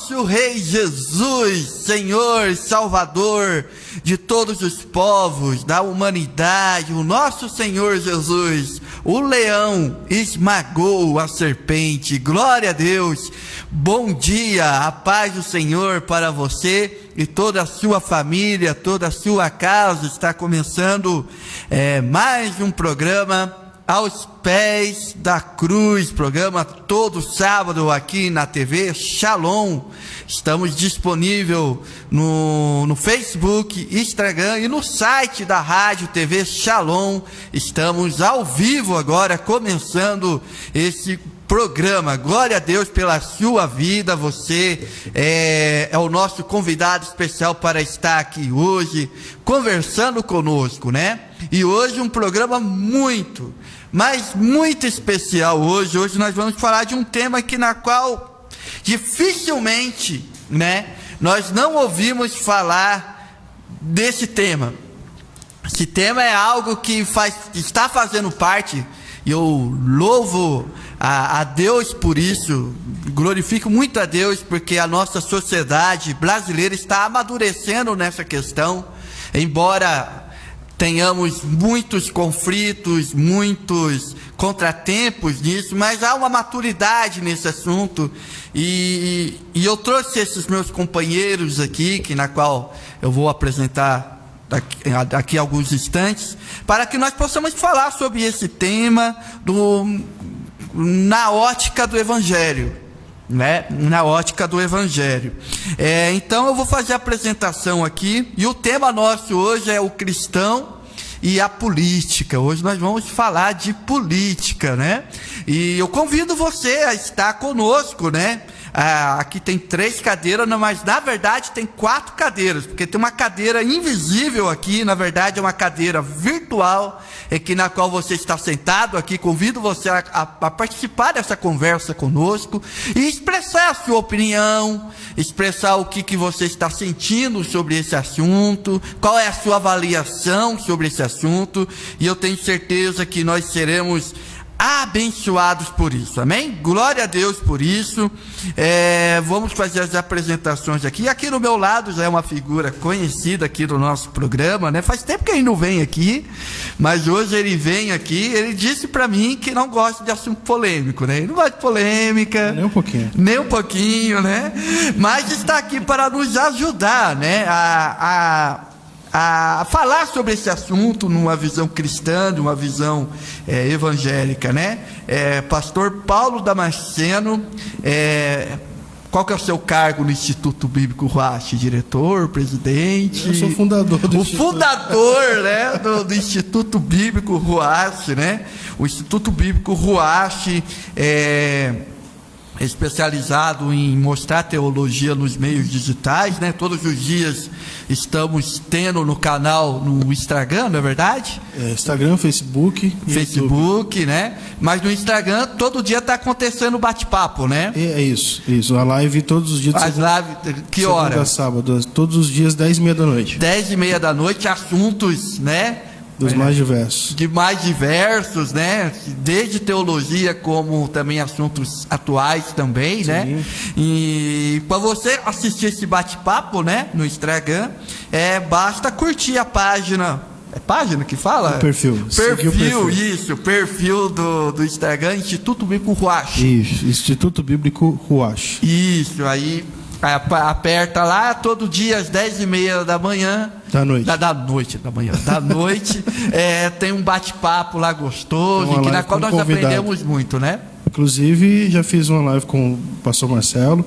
nosso Rei Jesus, Senhor, Salvador de todos os povos, da humanidade, o nosso Senhor Jesus, o leão esmagou a serpente. Glória a Deus. Bom dia, a paz do Senhor para você e toda a sua família, toda a sua casa. Está começando mais um programa Aos Pés da Cruz, programa todo sábado aqui na TV Shalom. Estamos disponível no Facebook, Instagram e no site da Rádio TV Shalom. Estamos ao vivo agora, começando esse programa. Glória a Deus pela sua vida. Você é o nosso convidado especial para estar aqui hoje, conversando conosco, né? E hoje um programa muito especial hoje. Hoje nós vamos falar de um tema na qual dificilmente, né, nós não ouvimos falar desse tema. Esse tema é algo que está fazendo parte, e eu louvo a Deus por isso, glorifico muito a Deus, porque a nossa sociedade brasileira está amadurecendo nessa questão, embora tenhamos muitos conflitos, muitos contratempos nisso, mas há uma maturidade nesse assunto, e eu trouxe esses meus companheiros aqui, na qual eu vou apresentar daqui a alguns instantes, para que nós possamos falar sobre esse tema na ótica do Evangelho, né? Na ótica do Evangelho. Então eu vou fazer a apresentação aqui, e o tema nosso hoje é o cristão e a política. Hoje nós vamos falar de política, né? E eu convido você a estar conosco, né? Aqui tem 3 cadeiras, mas na verdade tem 4 cadeiras, porque tem uma cadeira invisível aqui, na verdade é uma cadeira virtual, na qual você está sentado aqui. Convido você a participar dessa conversa conosco e expressar a sua opinião, expressar o que você está sentindo sobre esse assunto, qual é a sua avaliação sobre esse assunto, e eu tenho certeza que nós seremos abençoados por isso, amém? Glória a Deus por isso. Vamos fazer as apresentações aqui. Aqui no meu lado já é uma figura conhecida aqui do nosso programa, né? Faz tempo que ele não vem aqui, mas hoje ele vem aqui. Ele disse para mim que não gosta de assunto polêmico, né? Ele não gosta de polêmica, nem um pouquinho, né? Mas está aqui para nos ajudar, né? A falar sobre esse assunto numa visão cristã, numa visão evangélica, né? Pastor Paulo Damasceno, qual que é o seu cargo no Instituto Bíblico Ruach? Diretor, presidente? Eu sou fundador do Instituto. O fundador, né, do Instituto Bíblico Ruach, né? O Instituto Bíblico Ruach é especializado em mostrar teologia nos meios digitais, né? Todos os dias estamos tendo no canal, no Instagram, não é verdade? Instagram, Facebook, né? Mas no Instagram todo dia está acontecendo bate-papo, né? É isso. A live todos os dias. As lives, que hora? Segunda a sábado, todos os dias 10h30 da noite. 10h30 da noite, assuntos, né? Dos mais diversos. De mais diversos, né? Desde teologia, como também assuntos atuais também, sim, né? E para você assistir esse bate-papo, né? No Instagram, basta curtir a página. É página que fala? O perfil. Isso. Perfil do Instagram, Instituto Bíblico Ruach. Isso, Instituto Bíblico Ruach. Isso, aí aperta lá, todo dia às 10h30 da manhã. Da noite. Tem um bate-papo lá gostoso, na qual nós aprendemos muito, né? Inclusive, já fiz uma live com o pastor Marcelo,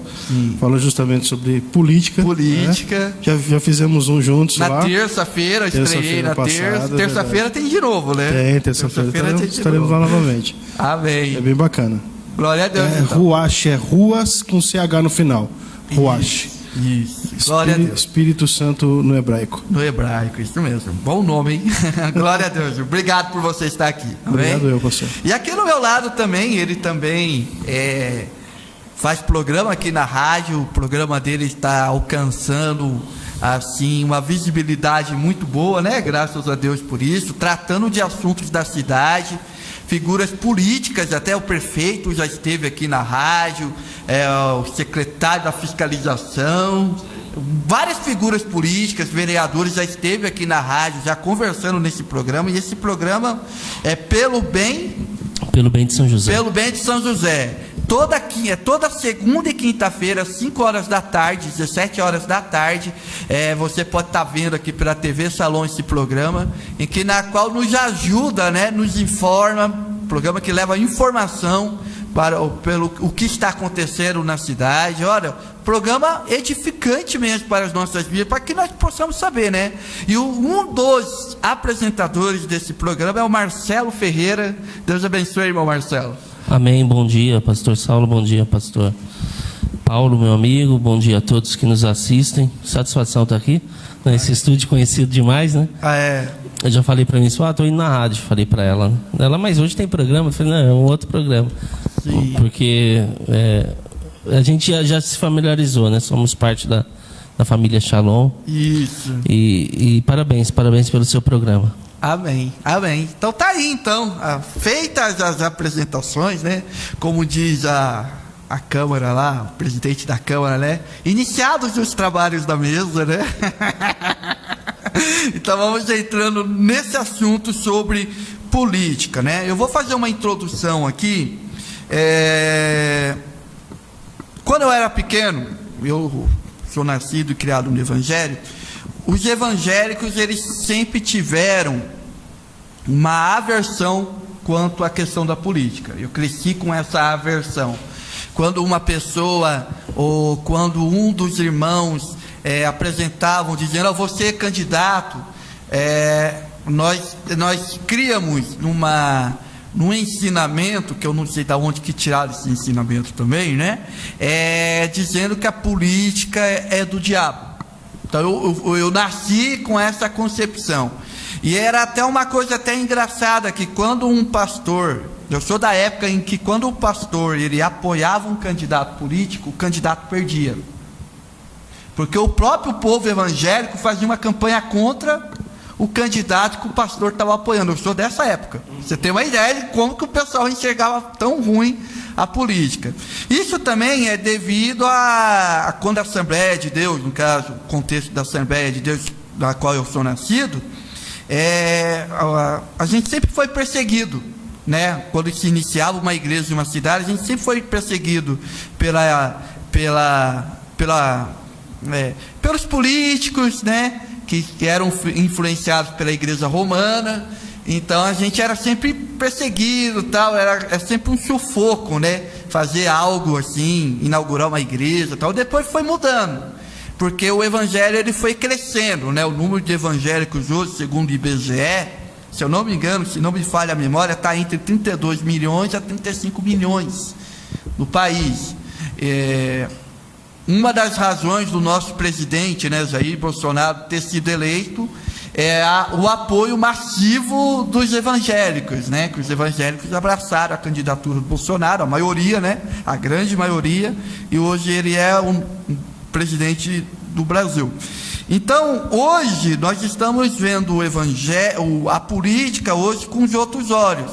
falando justamente sobre política. Né? Já fizemos um juntos lá. Na terça-feira, estreiei na terça. Terça-feira tem de novo, né? Tem, terça-feira estaremos lá novamente. Amém. É bem bacana. Glória a Deus. Então. Ruach, ruas com CH no final. Ruach. Isso. Glória a Deus. Espírito Santo no hebraico. No hebraico, isso mesmo. Bom nome, hein? Glória a Deus. Obrigado por você estar aqui. Obrigado eu, pastor. E aqui no meu lado também, ele também faz programa aqui na rádio. O programa dele está alcançando assim uma visibilidade muito boa, né? Graças a Deus por isso. Tratando de assuntos da cidade. figuras políticas, até o prefeito já esteve aqui na rádio, o secretário da fiscalização, várias figuras políticas, vereadores já esteve aqui na rádio, já conversando nesse programa, e esse programa é pelo bem de São José. Pelo bem de São José. Toda segunda e quinta-feira, 5 horas da tarde, 17 horas da tarde, você pode estar vendo aqui pela TV Salom esse programa, na qual nos ajuda, né, nos informa, programa que leva informação pelo o que está acontecendo na cidade. Olha, programa edificante mesmo para as nossas vidas, para que nós possamos saber, né? E um dos apresentadores desse programa é o Marcelo Ferreira. Deus abençoe, irmão Marcelo. Amém, bom dia, pastor Saulo, bom dia, pastor Paulo, meu amigo, bom dia a todos que nos assistem. Satisfação estar aqui, nesse estúdio conhecido demais, né? Eu já falei para mim, estou indo na rádio, falei para ela. Mas hoje tem programa? Eu falei, não, é um outro programa. Sim. Porque a gente já se familiarizou, né? Somos parte da família Shalom. Isso. E parabéns pelo seu programa. Amém, amém. Então tá aí, feitas as apresentações, né? Como diz a Câmara lá, o presidente da Câmara, né? Iniciados os trabalhos da mesa, né? Então vamos entrando nesse assunto sobre política, né? Eu vou fazer uma introdução aqui. Quando eu era pequeno, eu sou nascido e criado no Evangelho. Os evangélicos, eles sempre tiveram uma aversão quanto à questão da política. Eu cresci com essa aversão. Quando uma pessoa, ou quando um dos irmãos apresentavam, dizendo, você é candidato, nós criamos num ensinamento, que eu não sei de onde que tiraram esse ensinamento também, né? Dizendo que a política é do diabo. Então eu nasci com essa concepção. E era até uma coisa até engraçada, que quando um pastor, eu sou da época em que quando o pastor ele apoiava um candidato político, o candidato perdia. Porque o próprio povo evangélico fazia uma campanha contra o candidato que o pastor estava apoiando. Eu sou dessa época. Você tem uma ideia de como que o pessoal enxergava tão ruim a política. Isso também é devido a quando a Assembleia de Deus, no caso, o contexto da Assembleia de Deus, da qual eu sou nascido, a gente sempre foi perseguido, né? Quando se iniciava uma igreja em uma cidade, a gente sempre foi perseguido pelos políticos, né? Que eram influenciados pela igreja romana. Então a gente era sempre perseguido, tal, era sempre um sufoco, né? Fazer algo assim, inaugurar uma igreja, tal. Depois foi mudando, porque o evangelho ele foi crescendo, né? O número de evangélicos hoje, segundo o IBGE, se eu não me engano, se não me falha a memória, está entre 32 milhões a 35 milhões no país. Uma das razões do nosso presidente, né, Jair Bolsonaro, ter sido eleito o apoio massivo dos evangélicos, né? Que os evangélicos abraçaram a candidatura do Bolsonaro, a maioria, né? A grande maioria, e hoje ele é um presidente do Brasil. Então, hoje, nós estamos vendo a política hoje com os outros olhos,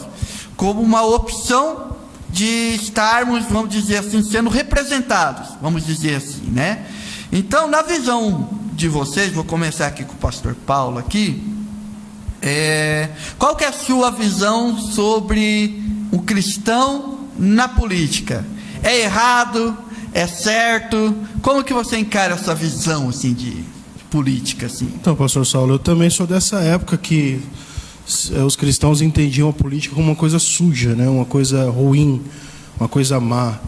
como uma opção de estarmos, vamos dizer assim, sendo representados, vamos dizer assim, né? Então, na visão de vocês, vou começar aqui com o pastor Paulo aqui, qual que é a sua visão sobre o cristão na política? É errado? É certo? Como que você encara essa visão, assim, de política, assim? Então, pastor Saulo, eu também sou dessa época que os cristãos entendiam a política como uma coisa suja, né? Uma coisa ruim, uma coisa má.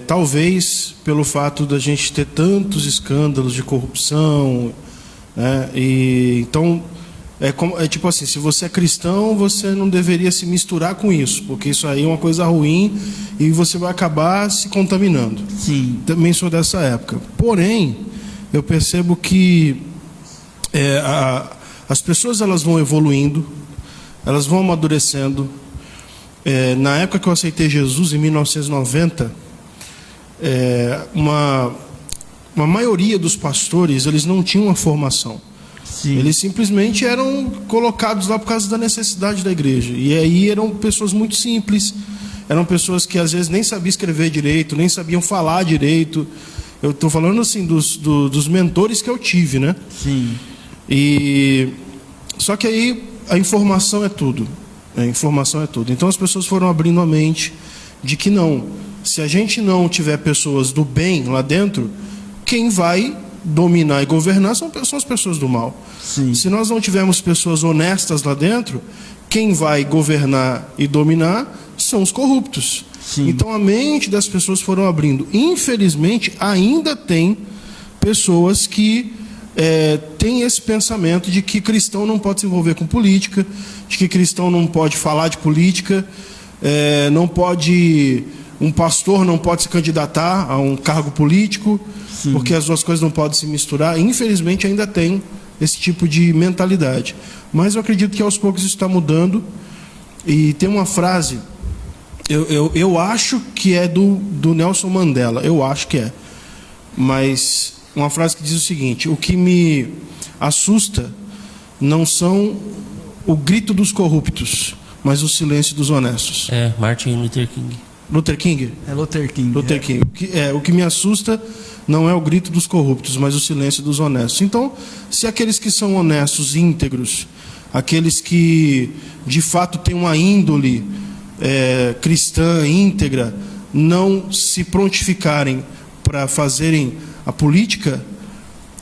Talvez pelo fato da gente ter tantos escândalos de corrupção, né? E então tipo assim, se você é cristão, você não deveria se misturar com isso, porque isso aí é uma coisa ruim e você vai acabar se contaminando. Sim. Também sou dessa época. Porém, eu percebo que as pessoas elas vão evoluindo, elas vão amadurecendo. Na época que eu aceitei Jesus, em 1990, uma maioria dos pastores eles não tinham uma formação. Sim. Eles simplesmente eram colocados lá por causa da necessidade da igreja. E aí eram pessoas muito simples, eram pessoas que às vezes nem sabiam escrever direito, nem sabiam falar direito. Eu estou falando assim dos mentores que eu tive, né? Sim. Só que aí a informação é tudo. A informação é tudo. Então as pessoas foram abrindo a mente de que não, se a gente não tiver pessoas do bem lá dentro, quem vai dominar e governar são as pessoas do mal. Sim. Se nós não tivermos pessoas honestas lá dentro, quem vai governar e dominar são os corruptos. Sim. Então a mente das pessoas foram abrindo. Infelizmente ainda tem pessoas que têm esse pensamento de que cristão não pode se envolver com política, de que cristão não pode falar de política, não pode, um pastor não pode se candidatar a um cargo político. Sim. Porque as duas coisas não podem se misturar. Infelizmente ainda tem esse tipo de mentalidade, mas eu acredito que aos poucos isso está mudando. E tem uma frase, eu acho que é do Nelson Mandela, eu acho que é, mas uma frase que diz o seguinte: o que me assusta não são o grito dos corruptos, mas o silêncio dos honestos. Martin Luther King. Luther King? Luther King. Luther King. O que me assusta não é o grito dos corruptos, mas o silêncio dos honestos. Então, se aqueles que são honestos, íntegros, aqueles que de fato têm uma índole cristã, íntegra, não se prontificarem para fazerem a política,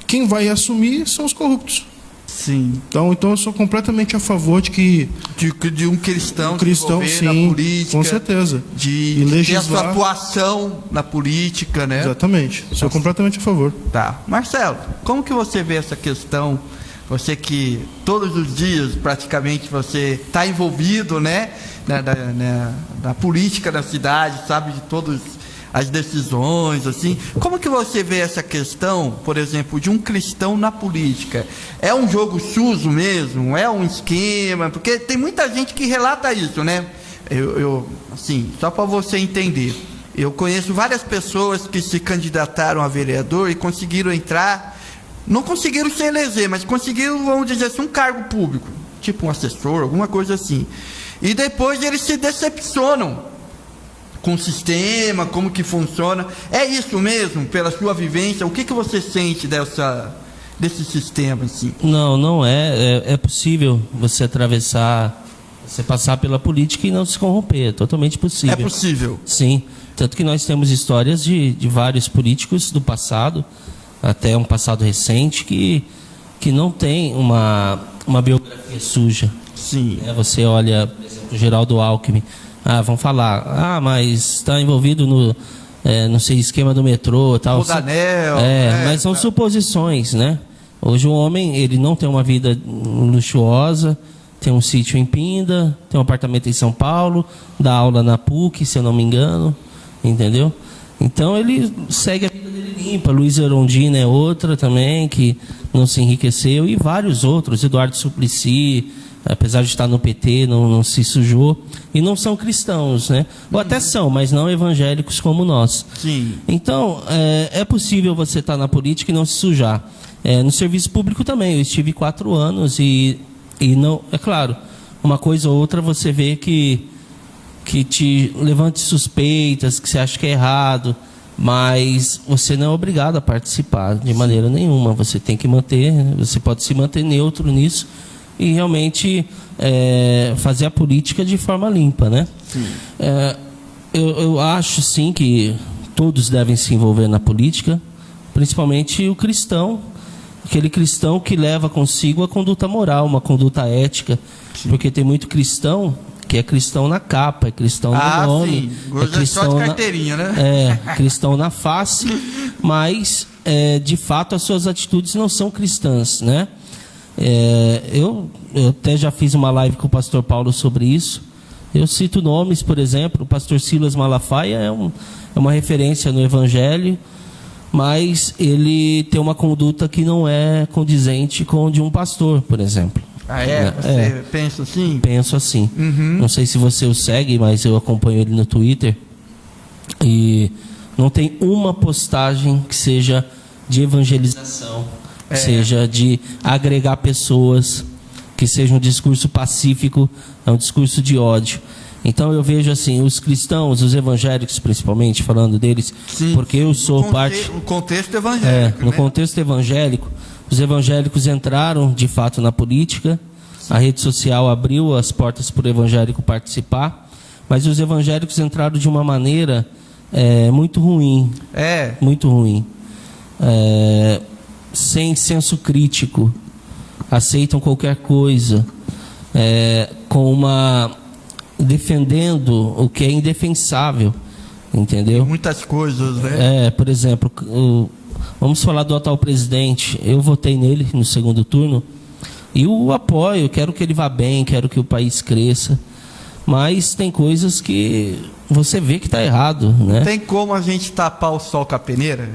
quem vai assumir são os corruptos. Sim. Então eu sou completamente a favor de que de um cristão sim, na política, com certeza, de ter a sua atuação na política, né? Exatamente. Sou completamente a favor. Tá. Marcelo, como que você vê essa questão? Você que todos os dias praticamente você está envolvido, né, na política da cidade, sabe de todas as decisões, assim. Como que você vê essa questão, por exemplo, de um cristão na política? É um jogo sujo mesmo? É um esquema? Porque tem muita gente que relata isso, né? Assim, só para você entender, eu conheço várias pessoas que se candidataram a vereador e conseguiram entrar, não conseguiram se eleger, mas conseguiram, vamos dizer assim, um cargo público, tipo um assessor, alguma coisa assim. E depois eles se decepcionam com o sistema, como que funciona. É isso mesmo, pela sua vivência? O que você sente desse sistema, assim? Não é. É possível você atravessar, você passar pela política e não se corromper. É totalmente possível. É possível? Sim. Tanto que nós temos histórias de vários políticos do passado, até um passado recente, que não tem uma biografia suja. Sim. Você olha, por exemplo, o Geraldo Alckmin. Vão falar, mas está envolvido no sei, esquema do metrô, tal. Rodanel, mas são suposições, né? Hoje o homem, ele não tem uma vida luxuosa, tem um sítio em Pinda, tem um apartamento em São Paulo, dá aula na PUC, se eu não me engano, entendeu? Então ele segue a vida dele limpa. Luiz Erundina é outra também, que não se enriqueceu, e vários outros, Eduardo Suplicy, apesar de estar no PT, não se sujou, e não são cristãos, né? Ou até são, mas não evangélicos como nós. Sim. Então, é possível você estar na política e não se sujar. No serviço público também, eu estive 4 anos e não, é claro, uma coisa ou outra você vê que te levante suspeitas, que você acha que é errado, mas você não é obrigado a participar de maneira nenhuma. Você tem que você pode se manter neutro nisso, e realmente fazer a política de forma limpa, né? Eu acho sim que todos devem se envolver na política, principalmente o cristão, aquele cristão que leva consigo a conduta moral, uma conduta ética. Sim. Porque tem muito cristão que é cristão na capa, é cristão no nome, é cristão só de carteirinha, né? Cristão na face, mas de fato as suas atitudes não são cristãs, né? Eu até já fiz uma live com o pastor Paulo sobre isso. Eu cito nomes, por exemplo, o pastor Silas Malafaia é uma referência no Evangelho, mas ele tem uma conduta que não é condizente com a de um pastor, por exemplo. Você pensa assim? Penso assim. Uhum. Não sei se você o segue, mas eu acompanho ele no Twitter, e não tem uma postagem que seja de evangelização, seja de agregar pessoas, que seja um discurso pacífico, é um discurso de ódio. Então eu vejo assim, os cristãos, os evangélicos principalmente, falando deles, sim, porque eu sou parte... No contexto evangélico. No contexto evangélico, os evangélicos entraram de fato na política, a rede social abriu as portas para o evangélico participar, mas os evangélicos entraram de uma maneira muito ruim. Muito ruim. Sem senso crítico, aceitam qualquer coisa, defendendo o que é indefensável, entendeu? Muitas coisas, né? Por exemplo, vamos falar do atual presidente. Eu votei nele no segundo turno e o apoio, quero que ele vá bem, quero que o país cresça, mas tem coisas que você vê que está errado, né? Tem como a gente tapar o sol com a peneira?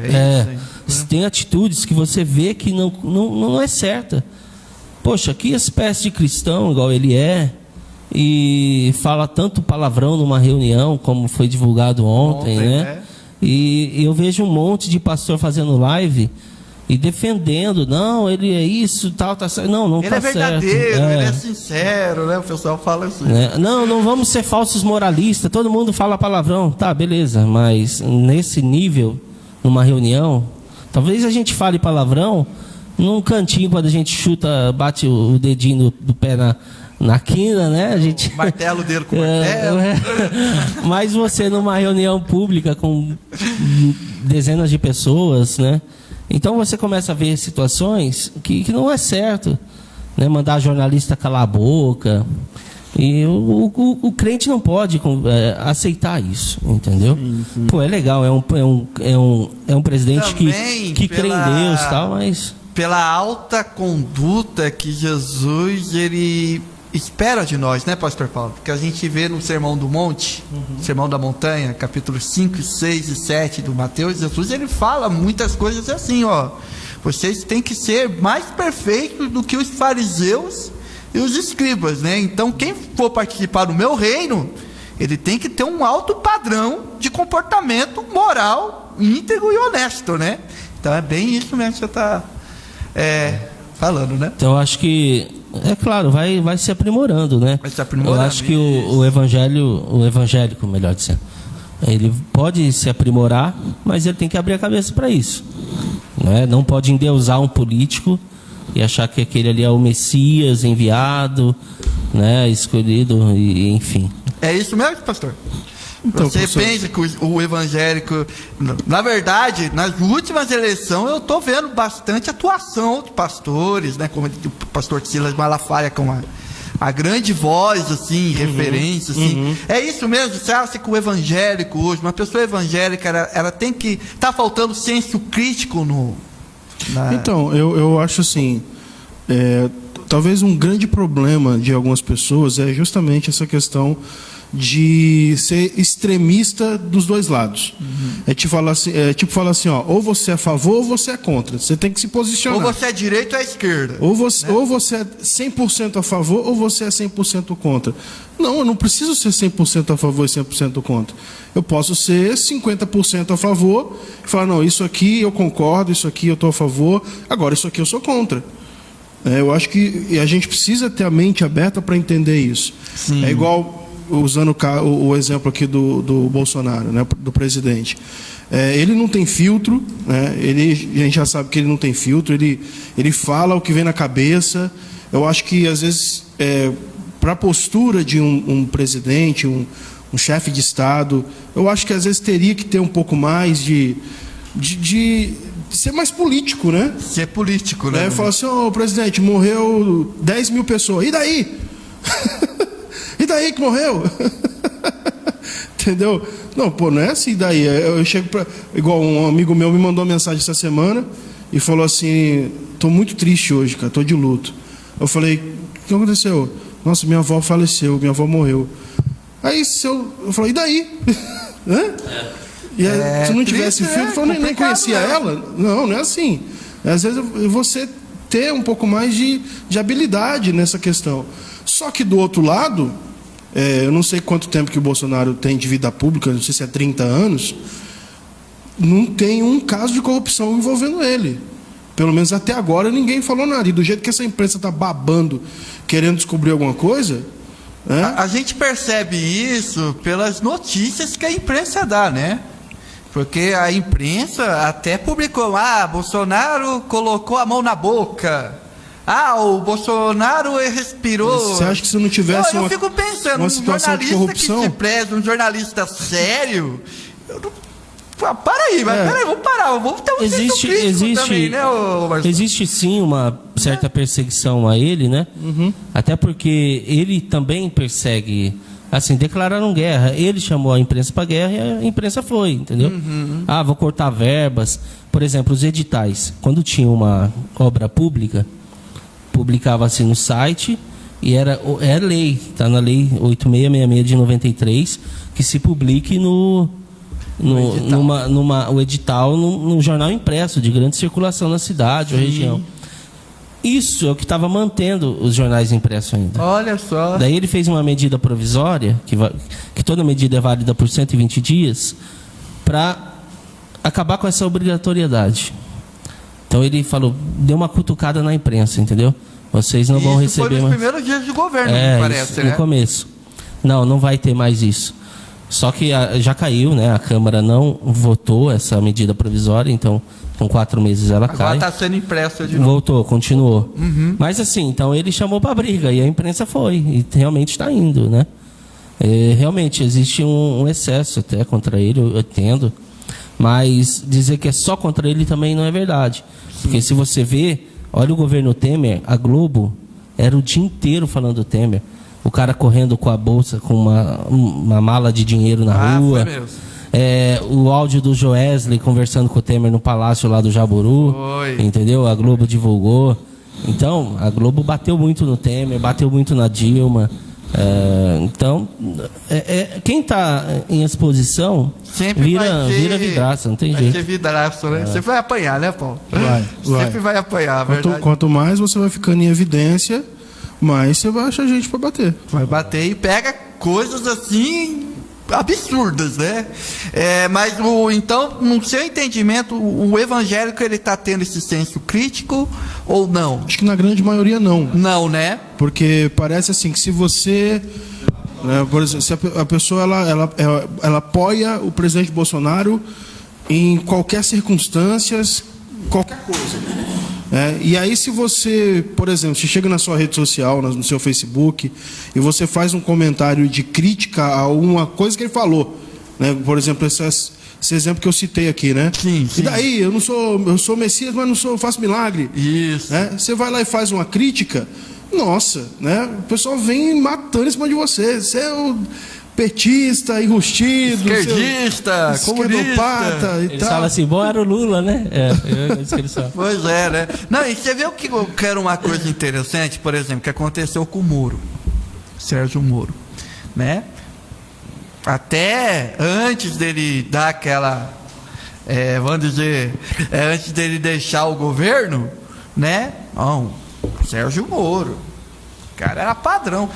Isso, tem atitudes que você vê que não é certa. Poxa, que espécie de cristão igual ele é, e fala tanto palavrão numa reunião, como foi divulgado ontem, né? E eu vejo um monte de pastor fazendo live e defendendo, não, ele é isso, tal, tá certo. Não tá certo. Ele é verdadeiro, ele é sincero, né? O pessoal fala assim. Não vamos ser falsos moralistas, todo mundo fala palavrão. Tá, beleza, mas nesse nível, numa reunião, talvez a gente fale palavrão num cantinho, quando a gente chuta, bate o dedinho do pé na quina, né? A gente... Martelo dele com martelo. Mas você numa reunião pública com dezenas de pessoas, né? Então você começa a ver situações que não é certo, né? Mandar jornalista calar a boca. E o crente não pode aceitar isso, entendeu? Sim. Pô, é legal, é um presidente que crê em Deus, tal, mas... Pela alta conduta que Jesus ele espera de nós, né, pastor Paulo? Porque a gente vê no Sermão do Monte, Sermão da Montanha, capítulos 5, 6 e 7 do Mateus, Jesus ele fala muitas coisas assim, ó. Vocês têm que ser mais perfeitos do que os fariseus e os escribas, né? Então quem for participar do meu reino, ele tem que ter um alto padrão de comportamento moral, íntegro e honesto, né? Então é bem isso mesmo que você está falando, né? Então eu acho que, é claro, vai se aprimorando, né? Vai se aprimorando. Eu acho que o evangélico, melhor dizendo, ele pode se aprimorar, mas ele tem que abrir a cabeça para isso, né? Não pode endeusar um político e achar que aquele ali é o Messias enviado, né? Escolhido, e enfim. É isso mesmo, pastor? Então, você pensa que o evangélico, na verdade, nas últimas eleições eu estou vendo bastante atuação de pastores, né, como o pastor Silas Malafaia, com a grande voz, assim, referência, assim. É isso mesmo? Você acha que o evangélico hoje, uma pessoa evangélica, ela tem que... Está faltando senso crítico Então, eu acho assim, talvez um grande problema de algumas pessoas é justamente essa questão de ser extremista dos dois lados. É tipo falar assim, ó, ou você é a favor ou você é contra. Você tem que se posicionar. Ou você é direita ou é esquerda. Ou você é 100% a favor ou você é 100% contra. Não, eu não preciso ser 100% a favor e 100% contra. Eu posso ser 50% a favor e falar, não, isso aqui eu concordo, isso aqui eu estou a favor, agora isso aqui eu sou contra. Eu acho que a gente precisa ter a mente aberta para entender isso. Sim. É igual... Usando o exemplo aqui do Bolsonaro, né, do presidente, ele não tem filtro, né, a gente já sabe que ele não tem filtro, ele fala o que vem na cabeça. Eu acho que às vezes para a postura de um presidente, um chefe de Estado, eu acho que às vezes teria que ter um pouco mais de ser mais político, né? Ser político, né? Falar assim, presidente, morreu 10 mil pessoas, e daí? E daí que morreu? Entendeu? Não, não é assim daí. Eu chego igual um amigo meu me mandou uma mensagem essa semana e falou assim, tô muito triste hoje, cara, tô de luto. Eu falei, o que aconteceu? Nossa, minha avó faleceu, minha avó morreu. Aí eu falei, e daí? E se não tivesse filho, eu nem conhecia ela. Não é assim. Às vezes você ter um pouco mais de habilidade nessa questão. Só que do outro lado, eu não sei quanto tempo que o Bolsonaro tem de vida pública, não sei se é 30 anos, não tem um caso de corrupção envolvendo ele. Pelo menos até agora ninguém falou nada. E do jeito que essa imprensa está babando, querendo descobrir alguma coisa... A gente percebe isso pelas notícias que a imprensa dá, né? Porque a imprensa até publicou, Bolsonaro colocou a mão na boca. O Bolsonaro respirou. Você acha que se não tivesse eu fico pensando, uma situação de corrupção? Que se preza, um jornalista sério... Para aí, vamos parar, vamos ter um senso crítico também, né, Marcelo? Existe sim uma certa perseguição a ele, né? Até porque ele também persegue, assim, declararam guerra. Ele chamou a imprensa para guerra e a imprensa foi, entendeu? Vou cortar verbas. Por exemplo, os editais. Quando tinha uma obra pública, publicava-se no site e era lei, está na lei 8666 de 93, que se publique o edital num jornal impresso de grande circulação na cidade ou região. Isso é o que estava mantendo os jornais impressos ainda. Olha só. Daí ele fez uma medida provisória, que toda medida é válida por 120 dias, para acabar com essa obrigatoriedade. Então ele falou, deu uma cutucada na imprensa, entendeu? Vocês não vão receber mais. Foi nos primeiros dias de governo, me parece, né? No começo. Não vai ter mais isso. Só que já caiu, né? A Câmara não votou essa medida provisória, então com 4 meses ela cai. Agora está sendo impressa de novo. Voltou, continuou. Mas assim, então ele chamou para briga e a imprensa foi. E realmente está indo, né? Realmente existe um excesso até contra ele, eu entendo. Mas dizer que é só contra ele também não é verdade. Porque se você vê, olha o governo Temer, a Globo era o dia inteiro falando do Temer. O cara correndo com a bolsa, com uma mala de dinheiro na rua. Foi mesmo. O áudio do Joesley conversando com o Temer no palácio lá do Jaburu. Foi. Entendeu? A Globo divulgou. Então, a Globo bateu muito no Temer, bateu muito na Dilma. Então, quem está em exposição vira vidraça, não tem jeito. Vai ser vidraça, né? Você vai apanhar, né, Paulo? Vai. Sempre vai apanhar, verdade. Quanto mais você vai ficando em evidência, mais você vai achar gente para bater. Vai bater e pega coisas assim absurdas, né? Mas então, no seu entendimento, o evangélico ele está tendo esse senso crítico ou não? Acho que na grande maioria não. Não, né? Porque parece assim que se você, né, por exemplo, se a pessoa ela apoia o presidente Bolsonaro em qualquer circunstância, qualquer coisa. E aí se você, por exemplo, se chega na sua rede social, no seu Facebook, e você faz um comentário de crítica a uma coisa que ele falou, né? Por exemplo, esse exemplo que eu citei aqui, né? Sim. E daí, eu sou Messias, mas eu faço milagre. Isso. Você vai lá e faz uma crítica, nossa, né? O pessoal vem matando em cima de você. Você é o petista, enrustido, esquerdista, comunista. Eles falam assim, bom era o Lula, né? Isso que eles falam. Pois é, né? Não, e você vê o que eu quero uma coisa interessante, por exemplo, que aconteceu com o Moro, Sérgio Moro, né? Até antes dele dar aquela, vamos dizer, antes dele deixar o governo, né? Não, Sérgio Moro, o cara era padrão.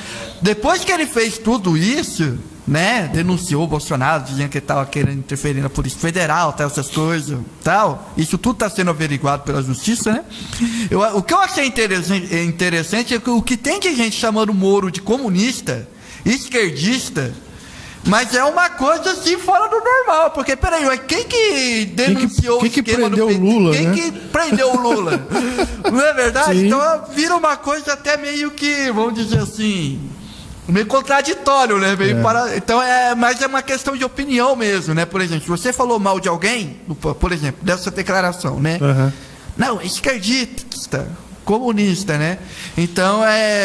Depois que ele fez tudo isso, né, denunciou o Bolsonaro, dizendo que ele estava querendo interferir na Polícia Federal, tal, essas coisas, tal. Isso tudo está sendo averiguado pela Justiça, né? O que eu achei interessante é que o que tem de gente chamando o Moro de comunista, esquerdista, mas é uma coisa assim fora do normal, porque peraí, quem que denunciou quem que prendeu o Lula, quem que prendeu o Lula? Não é verdade? Sim. Então vira uma coisa até meio que, vamos dizer assim, meio contraditório, né? Então mas é uma questão de opinião mesmo, né? Por exemplo, se você falou mal de alguém, por exemplo, dessa declaração, né? Não, esquerdista, comunista, né? Então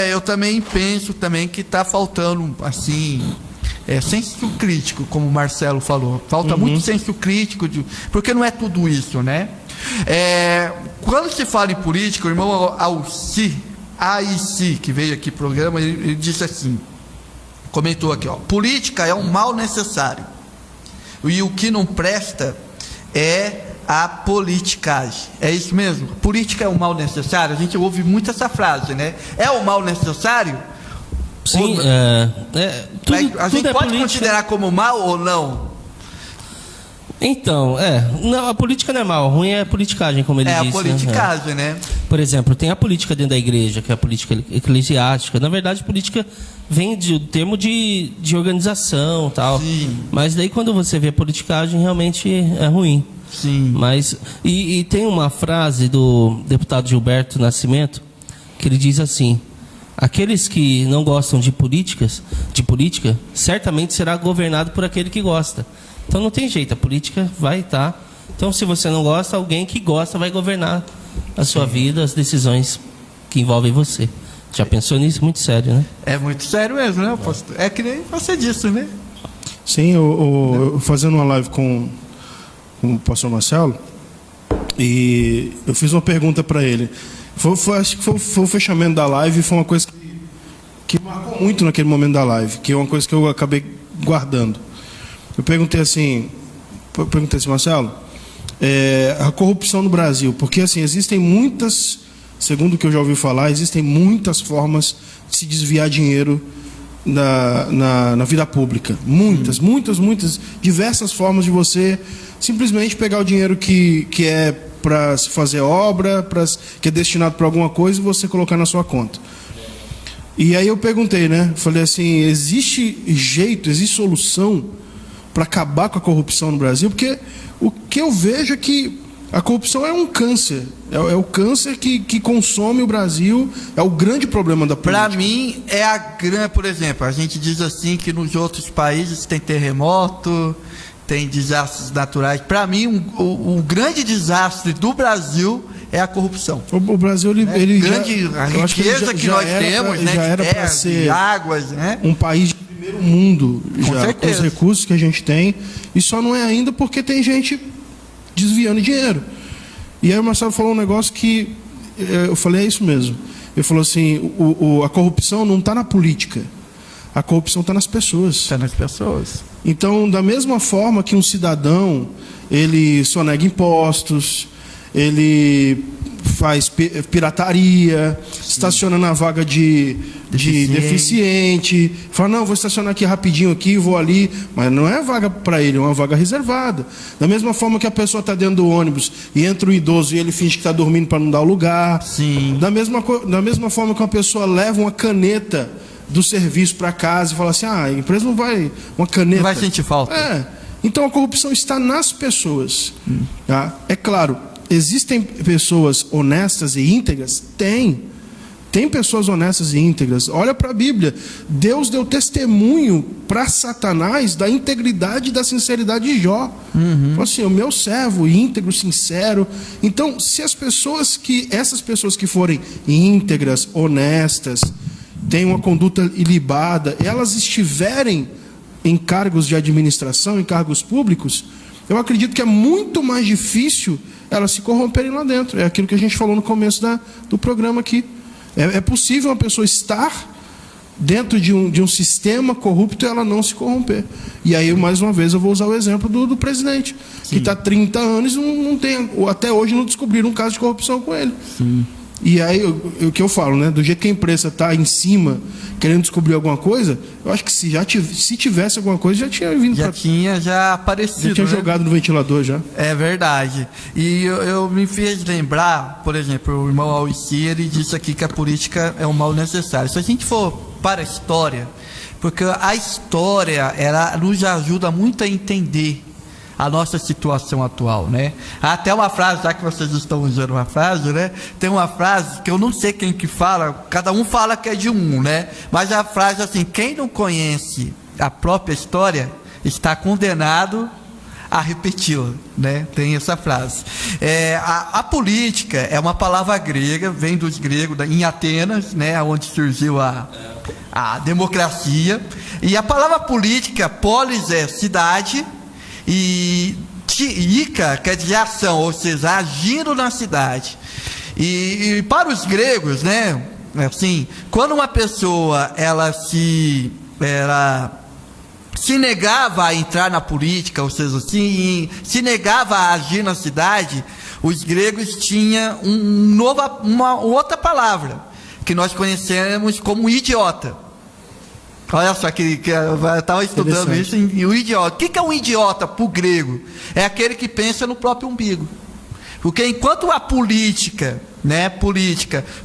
eu também penso também que está faltando assim, senso crítico, como o Marcelo falou. Falta muito senso crítico, porque não é tudo isso, né? Quando se fala em política, o irmão Aici, que veio aqui no programa, ele disse assim, comentou aqui, política é um mal necessário, e o que não presta é a politicagem. É isso mesmo? Política é um mal necessário? A gente ouve muito essa frase, né? É um mal necessário? Sim, a gente pode considerar como mal ou não? Então, não, a política não é mal, ruim é a politicagem, como ele disse. A politicagem, né? Por exemplo, tem a política dentro da igreja, que é a política eclesiástica. Na verdade, política vem do termo de organização e tal. Sim. Mas daí quando você vê politicagem, realmente é ruim. Sim. Mas, e tem uma frase do deputado Gilberto Nascimento, que ele diz assim: aqueles que não gostam de política, certamente será governado por aquele que gosta. Então não tem jeito, a política vai estar. Então, se você não gosta, alguém que gosta vai governar a sua vida, as decisões que envolvem você. Já pensou nisso? Muito sério, né? É muito sério mesmo, né, pastor? É que nem você disse, né? Sim, eu fazendo uma live com o pastor Marcelo, e eu fiz uma pergunta para ele. Acho que foi o fechamento da live, e foi uma coisa que marcou muito naquele momento da live, que é uma coisa que eu acabei guardando. Eu perguntei assim, Marcelo, a corrupção no Brasil, porque assim, existem muitas, segundo o que eu já ouvi falar, existem muitas formas de se desviar dinheiro na vida pública. Muitas, diversas formas de você simplesmente pegar o dinheiro que é para se fazer obra, que é destinado para alguma coisa, e você colocar na sua conta. E aí eu perguntei, né? Falei assim, existe jeito, existe solução para acabar com a corrupção no Brasil? Porque o que eu vejo é que a corrupção é um câncer. É o câncer que consome o Brasil. É o grande problema da política. Para mim, é a grande... Por exemplo, a gente diz assim que nos outros países tem terremoto, tem desastres naturais. Para mim, o grande desastre do Brasil é a corrupção. O Brasil, a riqueza que nós temos, né? Já era para ser águas, né? Um país de primeiro mundo, com os recursos que a gente tem. E só não é ainda porque tem gente desviando dinheiro. E aí o Marcelo falou um negócio que eu falei, é isso mesmo. Ele falou assim, a corrupção não está na política, a corrupção está nas pessoas. Está nas pessoas. Então, da mesma forma que um cidadão, ele sonega impostos, ele faz pirataria, estaciona na vaga de deficiente, fala, não, vou estacionar aqui rapidinho aqui, vou ali, mas não é vaga para ele, é uma vaga reservada. Da mesma forma que a pessoa está dentro do ônibus e entra o idoso e ele finge que está dormindo para não dar o lugar. Sim. Da mesma forma que uma pessoa leva uma caneta do serviço para casa e fala assim, a empresa não vai, uma caneta. Não vai sentir falta. Então a corrupção está nas pessoas. Tá? É claro, existem pessoas honestas e íntegras? Tem pessoas honestas e íntegras. Olha para a Bíblia. Deus deu testemunho para Satanás da integridade e da sinceridade de Jó. Falou assim, o meu servo, íntegro, sincero. Então, se essas pessoas que forem íntegras, honestas, têm uma conduta ilibada, elas estiverem em cargos de administração, em cargos públicos, eu acredito que é muito mais difícil elas se corromperem lá dentro. É aquilo que a gente falou no começo do programa aqui. É possível uma pessoa estar dentro de um sistema corrupto e ela não se corromper. E aí, mais uma vez, eu vou usar o exemplo do presidente, que está há 30 anos e não tem, até hoje não descobriram um caso de corrupção com ele. Sim. E aí, o que eu falo, né? Do jeito que a imprensa está em cima, querendo descobrir alguma coisa, eu acho que se tivesse alguma coisa, já tinha vindo. Já aparecido. Já tinha jogado no ventilador, já. É verdade. E eu me fiz lembrar, por exemplo, o irmão Alci, ele disse aqui que a política é um mal necessário. Se a gente for para a história, porque a história, ela nos ajuda muito a entender a nossa situação atual, né? Há até uma frase, já que vocês estão usando uma frase, né? Tem uma frase que eu não sei quem que fala, cada um fala que é de um, né? Mas a frase é assim, quem não conhece a própria história está condenado a repeti-la, né? Tem essa frase. A política é uma palavra grega, vem dos gregos, em Atenas, né? Onde surgiu a democracia. E a palavra política, polis é cidade, e ica quer dizer ação, ou seja, agindo na cidade. E para os gregos, né, assim, quando uma pessoa ela se negava a entrar na política, ou seja, assim, se negava a agir na cidade, os gregos tinham uma outra palavra que nós conhecemos como idiota. Olha só, que eu estava estudando isso em o idiota. O que é um idiota para o grego? É aquele que pensa no próprio umbigo. Porque enquanto a política,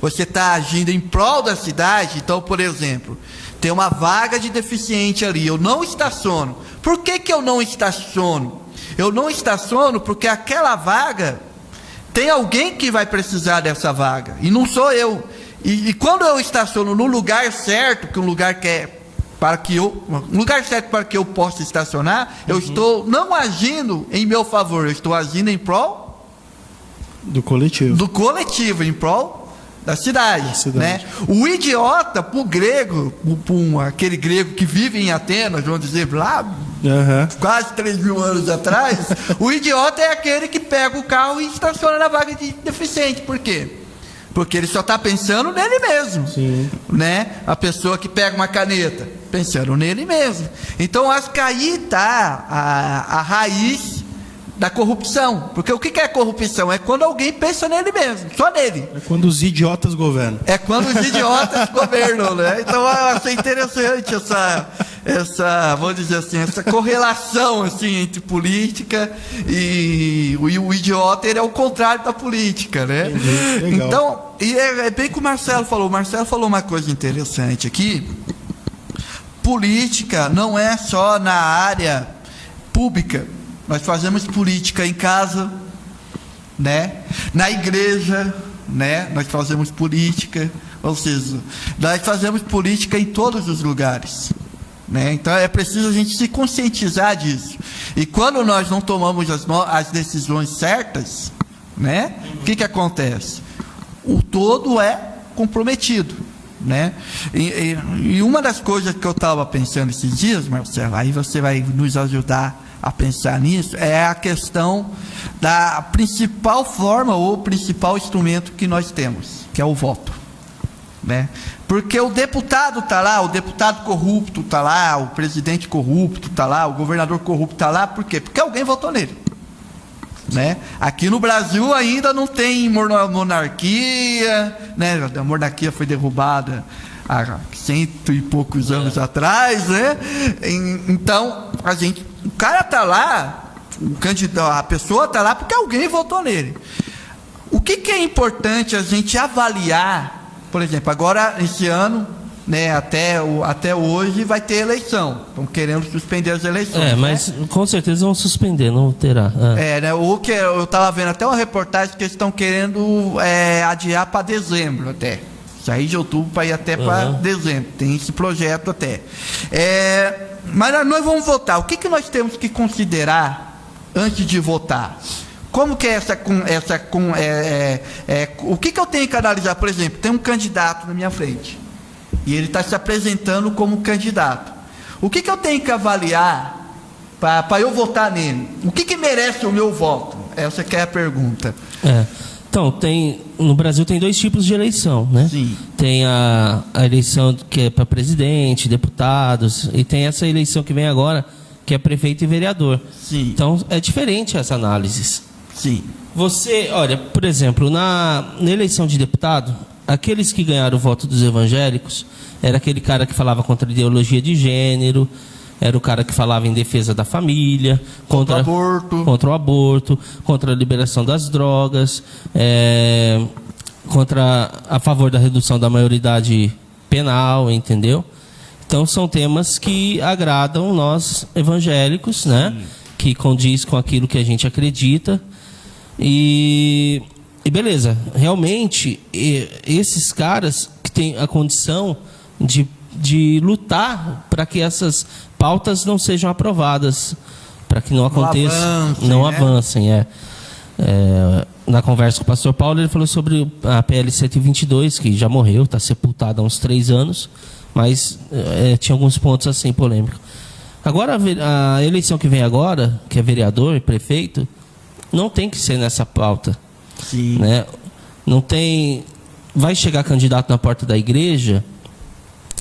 você está agindo em prol da cidade, então, por exemplo, tem uma vaga de deficiente ali, eu não estaciono. Por que eu não estaciono? Eu não estaciono porque aquela vaga tem alguém que vai precisar dessa vaga, e não sou eu. E quando eu estaciono no lugar certo, que um lugar certo para que eu possa estacionar, eu estou não agindo em meu favor, eu estou agindo em prol do coletivo. Do coletivo, em prol da cidade. Né? O idiota, para o grego, aquele grego que vive em Atenas, vamos dizer, lá, quase 3.000 anos atrás, o idiota é aquele que pega o carro e estaciona na vaga de deficiente. Por quê? Porque ele só está pensando nele mesmo. Sim. Né? A pessoa que pega uma caneta, pensando nele mesmo. Então, acho que aí está a raiz da corrupção. Porque o que é corrupção? É quando alguém pensa nele mesmo, só nele. É quando os idiotas governam. É quando os idiotas governam, né? Então, eu achei interessante vamos dizer assim, essa correlação assim, entre política e o idiota, ele é o contrário da política, né? Legal. Então, é bem que o Marcelo falou. O Marcelo falou uma coisa interessante aqui. Política não é só na área pública. Nós fazemos política em casa, né? Na igreja, né? Nós fazemos política, ou seja, nós fazemos política em todos os lugares. Né? Então é preciso a gente se conscientizar disso. E quando nós não tomamos as decisões certas, né? O que acontece? O todo é comprometido, né? E uma das coisas que eu estava pensando esses dias, Marcelo, aí você vai nos ajudar a pensar nisso, é a questão da principal forma ou principal instrumento que nós temos, que é o voto. Né? Porque o deputado está lá, o deputado corrupto está lá, o presidente corrupto está lá, o governador corrupto está lá, por quê? Porque alguém votou nele. Né? Aqui no Brasil ainda não tem monarquia, né? A monarquia foi derrubada há 100 e poucos anos atrás, né? Então, o cara está lá, a pessoa está lá porque alguém votou nele. O que é importante a gente avaliar? Por exemplo, agora, esse ano, né, até hoje, vai ter eleição. Estão querendo suspender as eleições. Mas com certeza vão suspender, não terá. Né, o que eu estava vendo até uma reportagem que eles estão querendo adiar para dezembro até. Sair de outubro para ir até para dezembro. Tem esse projeto até. Mas nós vamos votar. O que nós temos que considerar antes de votar? Como que é o que eu tenho que analisar? Por exemplo, tem um candidato na minha frente e ele está se apresentando como candidato. O que eu tenho que avaliar para eu votar nele? O que merece o meu voto? Essa que é a pergunta. Então, no Brasil tem dois tipos de eleição, né? Sim. Tem a eleição que é para presidente, deputados, e tem essa eleição que vem agora, que é prefeito e vereador. Sim. Então, é diferente essa análise. Sim. Você, olha, por exemplo, na eleição de deputado, aqueles que ganharam o voto dos evangélicos, era aquele cara que falava contra a ideologia de gênero, era o cara que falava em defesa da família, contra o aborto, contra a liberação das drogas, a favor da redução da maioridade penal, entendeu? Então, são temas que agradam nós evangélicos, né? Que condiz com aquilo que a gente acredita. E beleza, realmente esses caras que têm a condição de lutar para que essas pautas não sejam aprovadas, para que não aconteça, não avancem. Na conversa com o pastor Paulo, ele falou sobre a PL 122, que já morreu, está sepultada há uns 3 anos, mas tinha alguns pontos assim polêmicos. Agora, a eleição que vem agora, que é vereador e prefeito, não tem que ser nessa pauta. Sim. Né? Não tem. Vai chegar candidato na porta da igreja,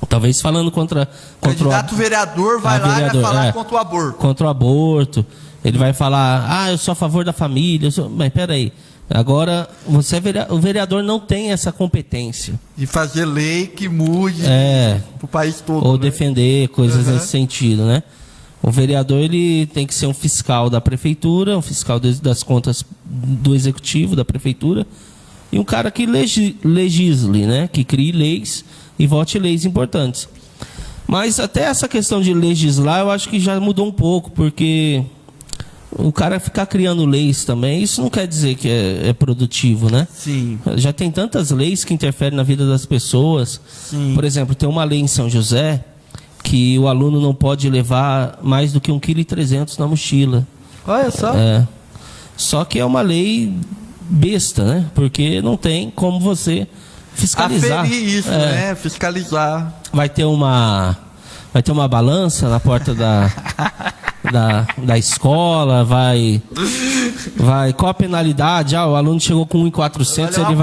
talvez falando contra candidato vereador vai lá e vai falar contra o aborto. Contra o aborto. Ele vai falar, eu sou a favor da família. Mas peraí, Agora, o vereador não tem essa competência. De fazer lei que mude para o país todo. Ou né? defender coisas nesse sentido, né? O vereador ele tem que ser um fiscal da prefeitura, um fiscal das contas do executivo da prefeitura e um cara que legisle, né? Que crie leis e vote leis importantes. Mas até essa questão de legislar eu acho que já mudou um pouco, porque o cara ficar criando leis também, isso não quer dizer que é produtivo, né? Sim. Já tem tantas leis que interferem na vida das pessoas. Sim. Por exemplo, tem uma lei em São José que o aluno não pode levar mais do que 1,3 kg na mochila. Olha só. Só que é uma lei besta, né? Porque não tem como você fiscalizar. Aferir isso, né? Fiscalizar. Vai ter uma balança na porta da escola, vai qual a penalidade? O aluno chegou com 1.400, ele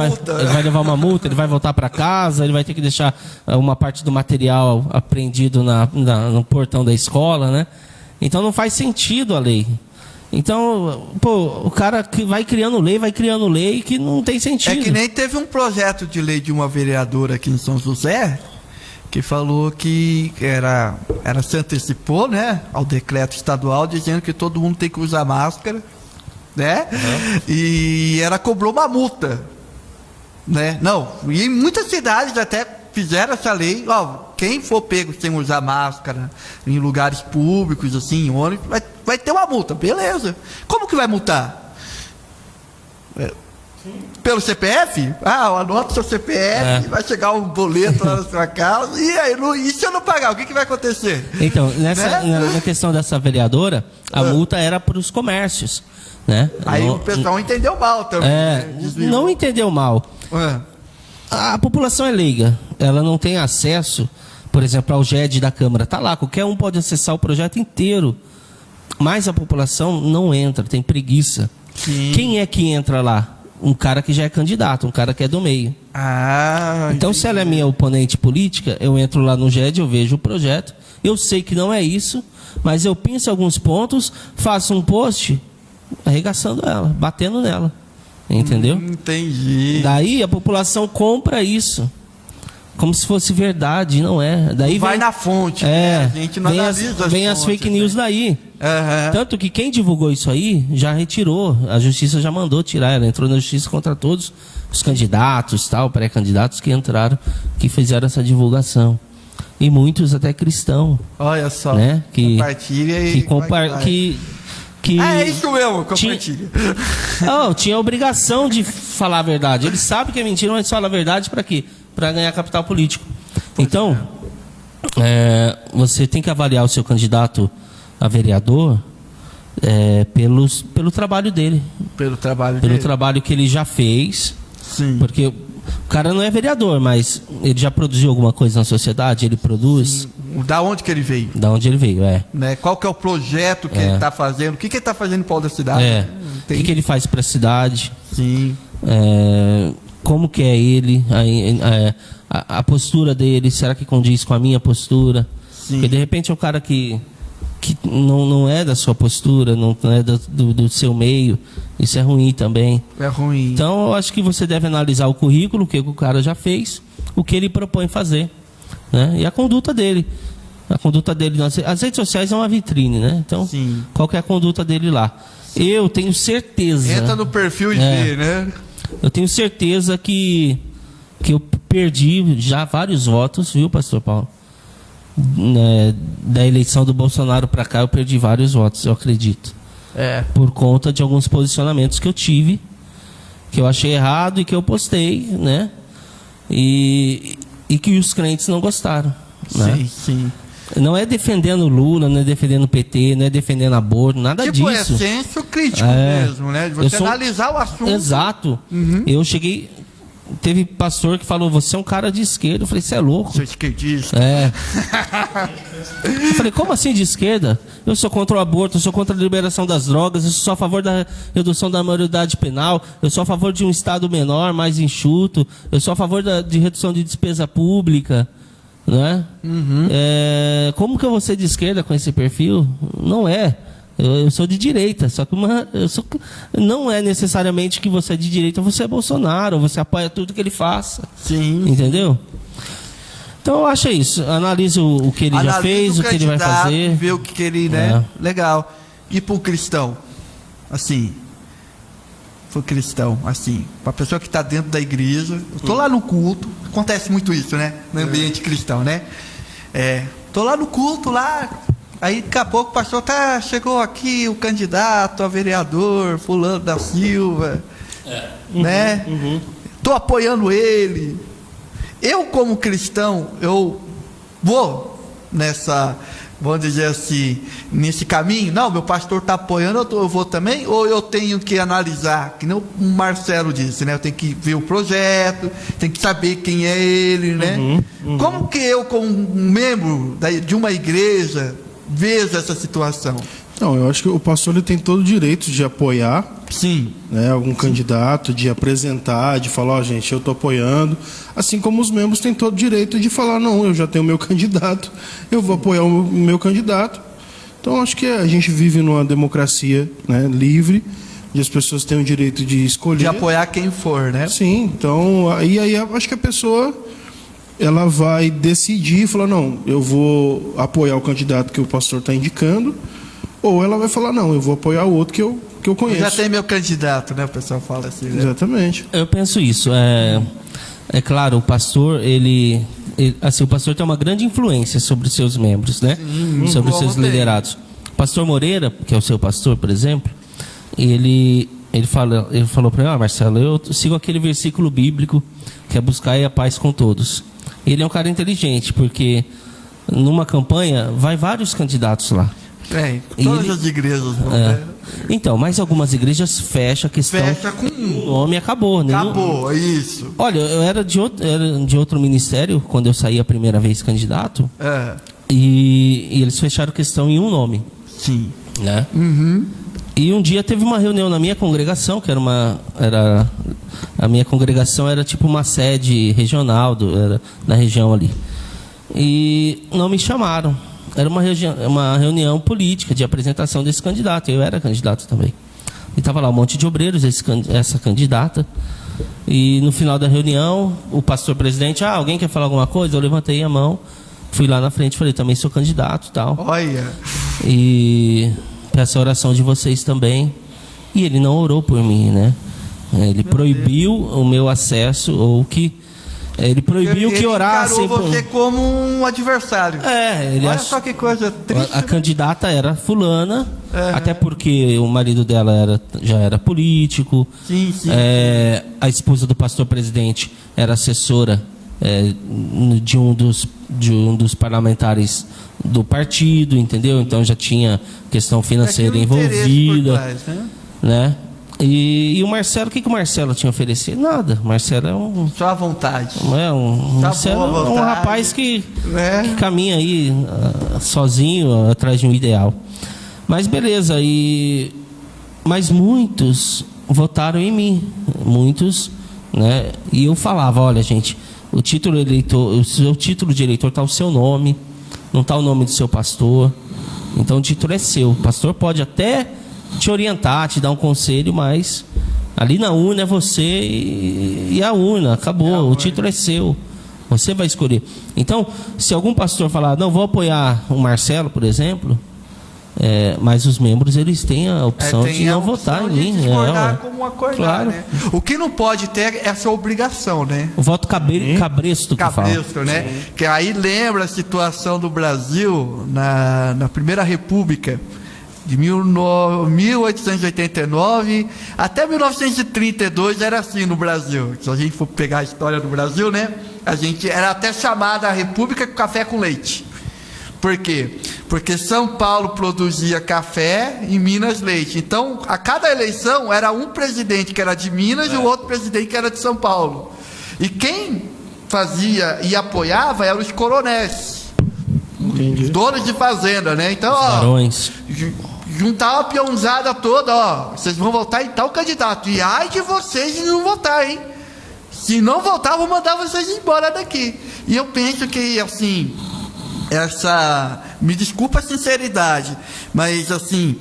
vai levar uma multa, ele vai voltar para casa, ele vai ter que deixar uma parte do material apreendido no portão da escola, né? Então não faz sentido a lei. Então, o cara que vai criando lei que não tem sentido. É que nem teve um projeto de lei de uma vereadora aqui em São José, que falou que se antecipou, né, ao decreto estadual, dizendo que todo mundo tem que usar máscara, né? E ela cobrou uma multa, né? Não, e em muitas cidades até fizeram essa lei, quem for pego sem usar máscara em lugares públicos, assim, em ônibus, vai ter uma multa, beleza. Como que vai multar? Pelo CPF? Anota o seu CPF, vai chegar um boleto lá na sua casa, e aí, e se eu não pagar, o que vai acontecer? Então, na questão dessa vereadora, a multa era para os comércios, né? Aí o pessoal entendeu mal também. Não entendeu mal. A população é leiga, ela não tem acesso, por exemplo, ao GED da Câmara. Tá lá, qualquer um pode acessar o projeto inteiro, mas a população não entra, tem preguiça. Sim. Quem é que entra lá? Um cara que já é candidato, um cara que é do meio. Então, se ela é minha oponente política, eu entro lá no GED, eu vejo o projeto, eu sei que não é isso, mas eu penso em alguns pontos, faço um post arregaçando ela, batendo nela. Entendeu? Entendi. Daí a população compra isso como se fosse verdade, não é. Daí vai na fonte, né? A gente não analisa vem as fake news daí. Tanto que quem divulgou isso aí já retirou, a justiça já mandou tirar, ela entrou na justiça contra todos os candidatos, pré-candidatos que entraram, que fizeram essa divulgação. E muitos até cristãos. Olha só, né? Compartilha é isso mesmo, compartilha. Tinha a obrigação de falar a verdade. Eles sabem que é mentira, mas fala a verdade para quê? Para ganhar capital político. Então, você tem que avaliar o seu candidato a vereador pelo trabalho dele. Pelo trabalho que ele já fez. Sim. Porque o cara não é vereador, mas ele já produziu alguma coisa na sociedade, ele produz. Sim. Da onde que ele veio? Da onde ele veio, né? Qual que é o projeto que ele está fazendo? O que ele está fazendo em prol da cidade? O que ele faz para a cidade? Sim. Como que é ele? A postura dele, será que condiz com a minha postura? Sim. Porque de repente é um cara que não é da sua postura, não é do seu meio. Isso é ruim também. É ruim. Então eu acho que você deve analisar o currículo, o que o cara já fez, o que ele propõe fazer, né? E a conduta dele. As redes sociais é uma vitrine, né? Então, sim, qual que é a conduta dele lá? Sim. Eu tenho certeza... Entra no perfil e vê, né? Eu tenho certeza que eu perdi já vários votos, viu, pastor Paulo? Da eleição do Bolsonaro para cá, eu perdi vários votos, eu acredito. Por conta de alguns posicionamentos que eu tive, que eu achei errado e que eu postei, né? E que os crentes não gostaram. Sim, né? Sim. Não é defendendo Lula, não é defendendo o PT, não é defendendo aborto, nada disso. É senso crítico mesmo, né? De você analisar o assunto. Exato. Uhum. Eu cheguei... Teve pastor que falou, você é um cara de esquerda. Eu falei, você é louco. Sou esquerdista. Eu falei, como assim de esquerda? Eu sou contra o aborto, eu sou contra a liberação das drogas, eu sou a favor da redução da maioridade penal, eu sou a favor de um Estado menor, mais enxuto, eu sou a favor de redução de despesa pública. Né? Uhum. Como que eu vou ser de esquerda com esse perfil? Não é. Eu sou de direita, só que não é necessariamente que você é de direita, você é Bolsonaro, você apoia tudo que ele faça. Sim. Entendeu? Então eu acho isso. Analise o que ele já fez, o que ele vai fazer. Ver o que ele, né? Legal. E para o cristão? Assim, para a pessoa que está dentro da igreja, eu estou lá no culto, acontece muito isso, né? No ambiente cristão, né? Estou lá no culto, aí daqui a pouco o pastor chegou aqui, o candidato a vereador, fulano da Silva, né? Estou apoiando ele. Eu, como cristão, eu vou vamos dizer assim, nesse caminho. Não, meu pastor está apoiando, eu vou também, ou eu tenho que analisar, que nem o Marcelo disse, né? Eu tenho que ver o projeto, tenho que saber quem é ele, né? Como que eu, como membro de uma igreja, vejo essa situação? Não, eu acho que o pastor ele tem todo o direito de apoiar, sim, né, algum candidato, de apresentar, de falar, gente, eu estou apoiando, assim como os membros têm todo o direito de falar, não, eu já tenho o meu candidato, eu vou apoiar o meu candidato. Então, acho que a gente vive numa democracia, né, livre, e as pessoas têm o direito de escolher. De apoiar quem for, né? Sim, então, aí acho que a pessoa, ela vai decidir, falar, não, eu vou apoiar o candidato que o pastor está indicando, ou ela vai falar, não, eu vou apoiar o outro que eu conheço. Já tem meu candidato, né? O pessoal fala assim, né? Exatamente. Eu penso isso. É claro, o pastor, assim, o pastor tem uma grande influência sobre os seus membros, né? Sim, sobre os seus liderados. O pastor Moreira, que é o seu pastor, por exemplo, ele falou para mim, Marcelo, eu sigo aquele versículo bíblico que é buscar a paz com todos. Ele é um cara inteligente, porque numa campanha vai vários candidatos lá. Todas as igrejas vão, né? Então, mas algumas igrejas fecham a questão. Fecha com o nome acabou, né? Acabou, isso. Olha, eu era de outro ministério quando eu saí a primeira vez candidato. E eles fecharam a questão em um nome. Sim. Né? E um dia teve uma reunião na minha congregação, que a minha congregação era tipo uma sede regional era da região ali. E não me chamaram. Era uma reunião política de apresentação desse candidato. Eu era candidato também. E estava lá um monte de obreiros, essa candidata. E no final da reunião, o pastor presidente, alguém quer falar alguma coisa? Eu levantei a mão, fui lá na frente e falei, também sou candidato e tal. Olha. E peço a oração de vocês também. E ele não orou por mim, né? Ele proibiu o meu acesso, ou que... Ele proibiu que orassem. Ele encarou você como um adversário. Olha só que coisa triste. A candidata era fulana, até porque o marido dela já era político. Sim. A esposa do pastor presidente era assessora de um dos parlamentares do partido, entendeu? Então já tinha questão financeira envolvida, trás, né? E o Marcelo, o que o Marcelo tinha oferecido? Nada. O Marcelo é só à vontade. Marcelo é um rapaz que caminha aí sozinho atrás de um ideal. Mas beleza, mas muitos votaram em mim. Muitos, né? E eu falava, olha, gente, o seu título de eleitor está o seu nome, não está o nome do seu pastor. Então o título é seu. O pastor pode até te orientar, te dar um conselho, mas ali na urna é você e a urna, acabou, o título é seu, você vai escolher. Então, se algum pastor falar, não, vou apoiar o Marcelo, por exemplo, mas os membros, eles têm a opção de não votar em mim. Como acordar, claro. Né? O que não pode ter é essa obrigação, né? O voto cabresto, né? Sim. Que aí lembra a situação do Brasil na Primeira República, de 1889 até 1932 era assim no Brasil. Se a gente for pegar a história do Brasil, né? A gente era até chamada a República Café com Leite. Por quê? Porque São Paulo produzia café e Minas leite. Então, a cada eleição era um presidente que era de Minas e o outro presidente que era de São Paulo. E quem fazia e apoiava eram os coronéis. Entendi. Os donos de fazenda, né? Então, juntava a peãozada toda, vocês vão votar em tal candidato. E ai de vocês se não votar, hein? Se não votar, vou mandar vocês embora daqui. E eu penso que, assim, me desculpa a sinceridade, mas, assim,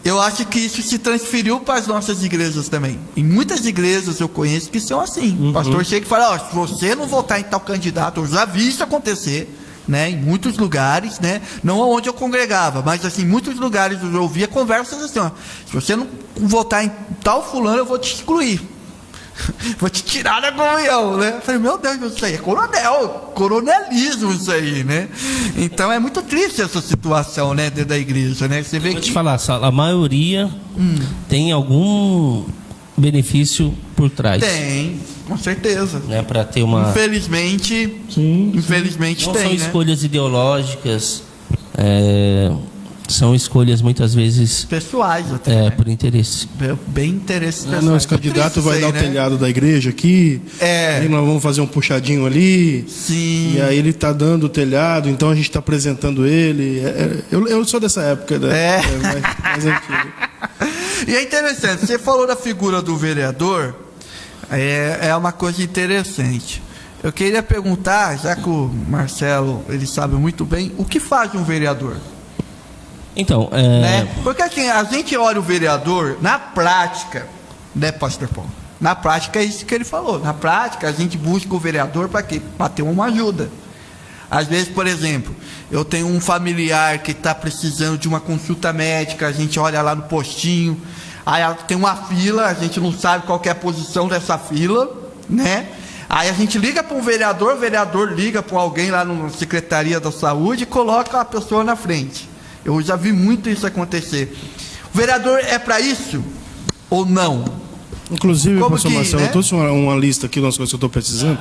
eu acho que isso se transferiu para as nossas igrejas também. Em muitas igrejas eu conheço que são assim. O pastor chega e fala, se você não votar em tal candidato, eu já vi isso acontecer, né, em muitos lugares, né, não onde eu congregava, mas assim, em muitos lugares eu ouvia conversas assim, se você não votar em tal fulano, eu vou te excluir. Vou te tirar da comunhão, né? Eu falei, meu Deus, isso aí é coronelismo isso aí, né? Então é muito triste essa situação, né, dentro da igreja, né? Você vê Vou te falar, a maioria tem algum benefício por trás. Tem, com certeza. Né, para ter uma... Infelizmente não tem, são né? escolhas ideológicas, são escolhas muitas vezes pessoais até, né? por interesse. Bem interesse pessoal. Não, esse candidato vai dar o telhado da igreja aqui, aí nós vamos fazer um puxadinho ali. Sim. E aí ele está dando o telhado, então a gente está apresentando ele. Eu sou dessa época, né? Mais antigo. E é interessante, você falou da figura do vereador, é uma coisa interessante. Eu queria perguntar, já que o Marcelo ele sabe muito bem, o que faz um vereador? Então, né? Porque assim, a gente olha o vereador na prática, né, pastor Paulo? Na prática é isso que ele falou. Na prática, a gente busca o vereador para quê? Para ter uma ajuda. Às vezes, por exemplo, eu tenho um familiar que está precisando de uma consulta médica, a gente olha lá no postinho, aí tem uma fila, a gente não sabe qual que é a posição dessa fila, né? Aí a gente liga para um vereador, o vereador liga para alguém lá na Secretaria da Saúde e coloca a pessoa na frente. Eu já vi muito isso acontecer. O vereador é para isso ou não? Inclusive, pastor Marcelo, eu trouxe uma lista aqui das coisas que eu estou precisando.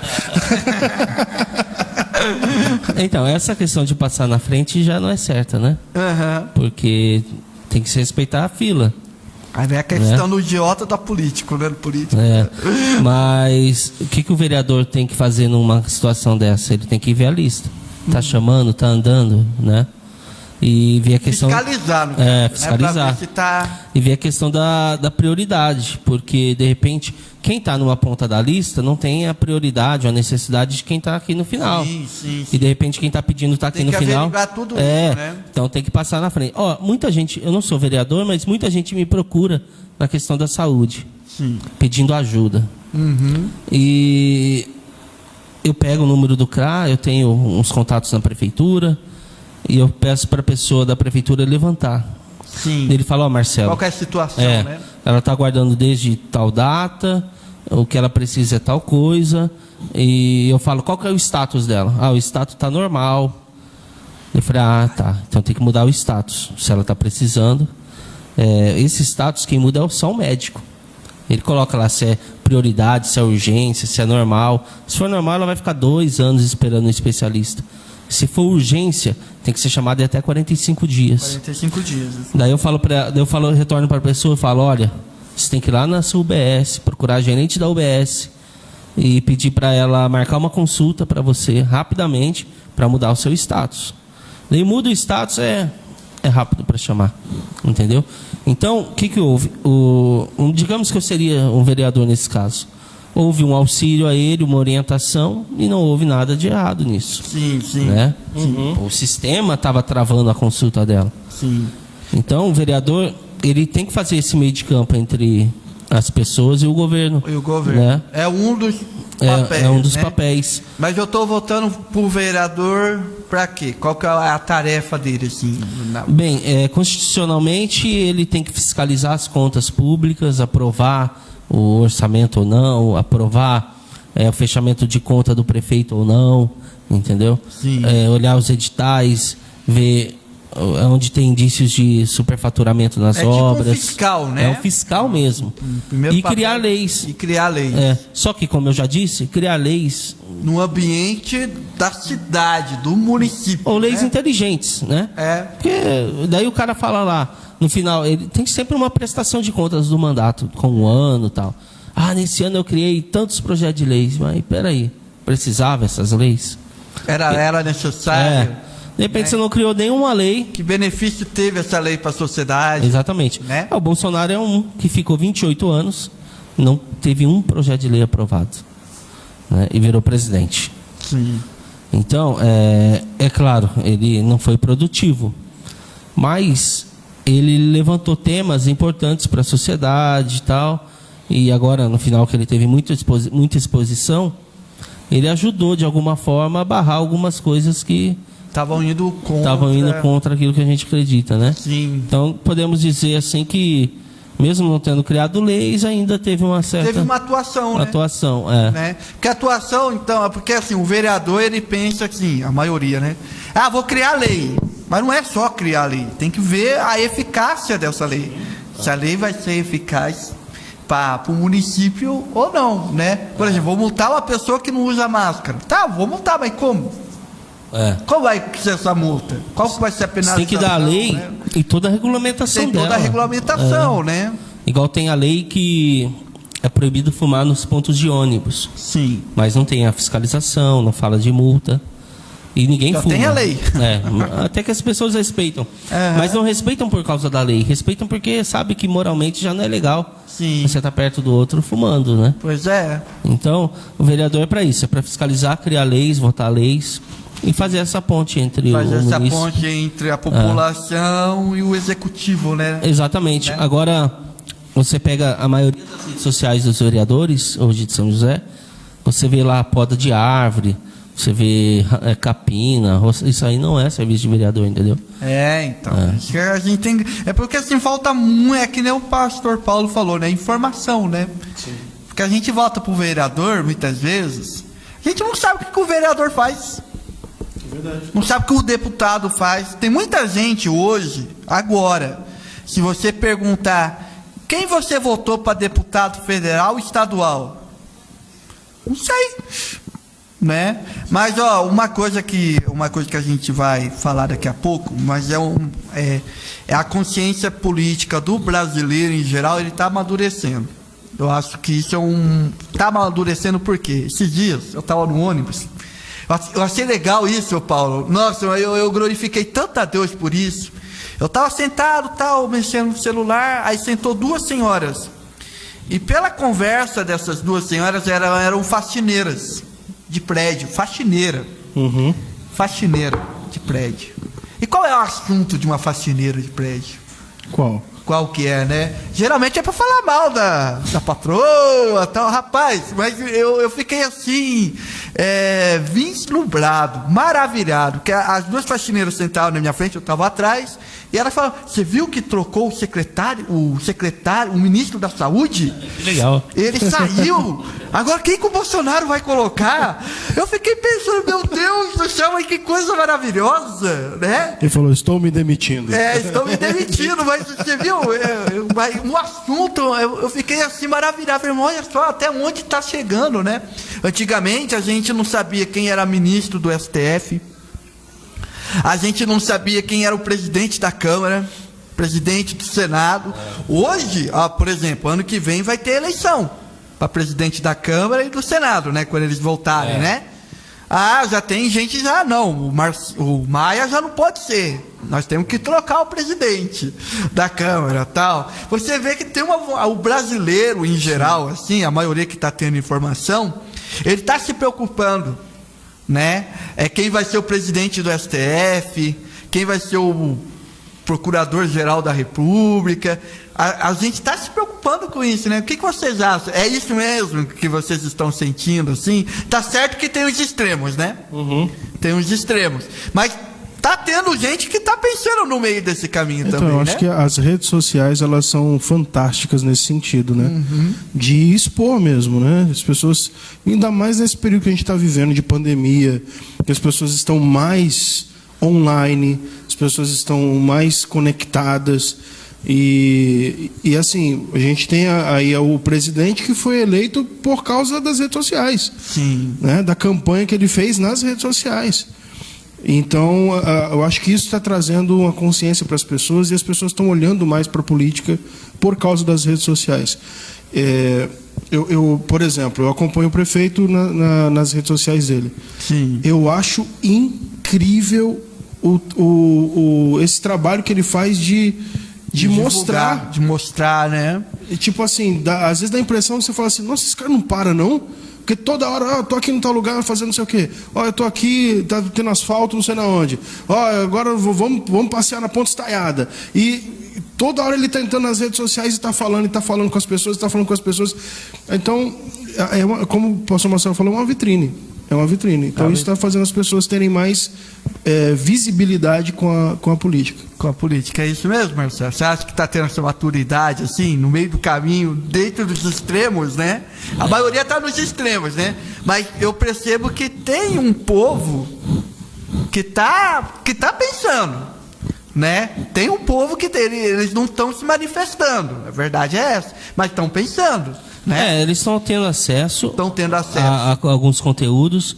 Então, essa questão de passar na frente já não é certa, né? Porque tem que se respeitar a fila. Aí vem a questão do idiota da político, né? Mas o que o vereador tem que fazer numa situação dessa? Ele tem que ver a lista. Tá chamando, tá andando, né? E ver a questão... Fiscalizar, fiscalizar. Ver se tá... E ver a questão da prioridade, porque de repente quem está numa ponta da lista não tem a prioridade ou a necessidade de quem está aqui no final. Sim. E de repente quem está pedindo está aqui no final. Tudo isso, né? Então tem que passar na frente. Muita gente, eu não sou vereador, mas muita gente me procura na questão da saúde, pedindo ajuda. E eu pego o número do CRA, eu tenho uns contatos na prefeitura. E eu peço para a pessoa da prefeitura levantar. Sim. Ele fala, Marcelo... Qual que é a situação, né? Ela está aguardando desde tal data, o que ela precisa é tal coisa. E eu falo, qual que é o status dela? O status está normal. Eu falei, tá. Então tem que mudar o status, se ela está precisando. Esse status, quem muda é só o médico. Ele coloca lá se é prioridade, se é urgência, se é normal. Se for normal, ela vai ficar 2 anos esperando um especialista. Se for urgência, tem que ser chamado de até 45 dias. 45 dias. Daí eu retorno para a pessoa e falo, olha, você tem que ir lá na sua UBS, procurar a gerente da UBS e pedir para ela marcar uma consulta para você rapidamente para mudar o seu status. Daí muda o status, é rápido para chamar, entendeu? Então, o que houve? Digamos que eu seria um vereador nesse caso. Houve um auxílio a ele, uma orientação, e não houve nada de errado nisso. Sim. Né? O sistema estava travando a consulta dela. Sim. Então, o vereador, ele tem que fazer esse meio de campo entre as pessoas e o governo. Né? É um dos papéis. É um dos papéis. Mas eu estou votando por vereador para quê? Qual que é a tarefa dele? Assim, Bem, constitucionalmente, ele tem que fiscalizar as contas públicas, aprovar o orçamento ou não, aprovar o fechamento de conta do prefeito ou não, entendeu? Olhar os editais, ver onde tem indícios de superfaturamento nas obras. Tipo um fiscal, né? É um fiscal mesmo. E criar leis. Só que, como eu já disse, criar leis no ambiente da cidade, do município. Ou leis inteligentes, né? Porque daí o cara fala lá, no final, ele tem sempre uma prestação de contas do mandato, com um ano e tal. Nesse ano eu criei tantos projetos de leis, mas peraí, precisava essas leis? Era necessário? De repente você não criou nenhuma lei. Que benefício teve essa lei para a sociedade? Exatamente. Né? O Bolsonaro é um que ficou 28 anos, não teve um projeto de lei aprovado, né? E virou presidente. Sim. Então, é claro, ele não foi produtivo, mas ele levantou temas importantes para a sociedade e tal, e agora, no final, que ele teve muita exposição, ele ajudou, de alguma forma, a barrar algumas coisas que estavam indo contra aquilo que a gente acredita, né? Sim. Então, podemos dizer assim que, mesmo não tendo criado leis, ainda teve uma certa... Teve uma atuação, né? Atuação, né? Porque a atuação, então, é porque assim, o vereador, ele pensa assim, a maioria, né? Ah, vou criar lei. Mas não é só criar lei, tem que ver a eficácia dessa lei. Se a lei vai ser eficaz para o município ou não, né? Por exemplo, vou multar uma pessoa que não usa máscara. Tá, vou multar, mas como? Qual vai ser essa multa? Qual vai ser a penalização? Tem que dar a lei, né? E toda a regulamentação dela. Tem toda a regulamentação, né? Igual tem a lei que é proibido fumar nos pontos de ônibus. Sim. Mas não tem a fiscalização, não fala de multa. E ninguém fuma. Tem a lei. Até que as pessoas respeitam. Mas não respeitam por causa da lei. Respeitam porque sabe que moralmente já não é legal. Sim. Você tá perto do outro fumando, né? Pois é. Então, o vereador é para isso. É para fiscalizar, criar leis, votar leis e fazer essa ponte entre ponte entre a população e o executivo, né? Exatamente. Agora, você pega a maioria das redes sociais dos vereadores, hoje de São José, você vê lá poda de árvore, você vê capina, isso aí não é serviço de vereador, entendeu? Então. A gente tem, porque assim, falta muito, é que nem o pastor Paulo falou, né? Informação, né? Sim. Porque a gente vota pro vereador, muitas vezes, a gente não sabe o que o vereador faz. Verdade. Não sabe o que o deputado faz. Tem muita gente hoje, agora, se você perguntar quem você votou para deputado federal ou estadual, não sei, né? Mas uma coisa que a gente vai falar daqui a pouco, mas é a consciência política do brasileiro em geral, ele está amadurecendo. Eu acho que isso está amadurecendo porque esses dias eu estava no ônibus. Eu achei legal isso, Paulo. Nossa, eu glorifiquei tanto a Deus por isso. Eu estava sentado, mexendo no celular, aí sentou duas senhoras. E pela conversa dessas duas senhoras, eram faxineiras de prédio. Faxineira. Uhum. Faxineira de prédio. E qual é o assunto de uma faxineira de prédio? Qual que é, né? Geralmente é para falar mal da patroa, tal, rapaz. Mas eu fiquei assim, vislumbrado, maravilhado. Que as duas faxineiras sentavam na minha frente, eu estava atrás, e ela falou: você viu que trocou o ministro da Saúde? Que legal. Ele saiu. Agora quem que o Bolsonaro vai colocar? Eu fiquei pensando, meu Deus do céu, mas que coisa maravilhosa, né? Ele falou: estou me demitindo. Estou me demitindo, mas você viu? Um assunto, eu fiquei assim maravilhado. Falei, olha só até onde está chegando, né? Antigamente a gente não sabia quem era ministro do STF, a gente não sabia quem era o presidente da Câmara, presidente do Senado. Hoje, por exemplo, ano que vem vai ter eleição para presidente da Câmara e do Senado, né? Quando eles voltarem, né? Já tem gente não, o Maia já não pode ser. Nós temos que trocar o presidente da Câmara, tal. Você vê que tem o brasileiro em geral, assim, a maioria que está tendo informação, ele está se preocupando, né? Quem vai ser o presidente do STF, quem vai ser o procurador-geral da República. A gente está se preocupando com isso, né? O que vocês acham? É isso mesmo que vocês estão sentindo, assim? Tá certo que tem os extremos, né? Uhum. Tem os extremos. Mas tá tendo gente que tá pensando no meio desse caminho também, eu acho que as redes sociais, elas são fantásticas nesse sentido, né? Uhum. De expor mesmo, né? As pessoas, ainda mais nesse período que a gente está vivendo de pandemia, que as pessoas estão mais online, as pessoas estão mais conectadas. E assim, a gente tem aí o presidente que foi eleito por causa das redes sociais. Sim. Né? Da campanha que ele fez nas redes sociais. Então, eu acho que isso está trazendo uma consciência para as pessoas, e as pessoas estão olhando mais para a política por causa das redes sociais. Por exemplo, eu acompanho o prefeito nas redes sociais dele. Sim. Eu acho incrível esse trabalho que ele faz de mostrar. De mostrar, né? E, tipo assim, às vezes dá a impressão que você fala assim: nossa, esse cara não para, não? Porque toda hora, eu tô aqui no tal lugar fazendo não sei o quê. Eu tô aqui, tá tendo asfalto, não sei na onde. Agora vamos passear na Ponte Estaiada. E Toda hora ele está entrando nas redes sociais e está falando com as pessoas, Então, como o pastor Marcelo falou, é uma vitrine. Então, isso está fazendo as pessoas terem mais visibilidade com a política. Com a política, é isso mesmo, Marcelo? Você acha que está tendo essa maturidade, assim, no meio do caminho, dentro dos extremos, né? A maioria está nos extremos, né? Mas eu percebo que tem um povo que tá pensando, né? Tem um povo que eles não estão se manifestando, a verdade é essa, mas estão pensando, né? Eles estão tendo acesso a alguns conteúdos,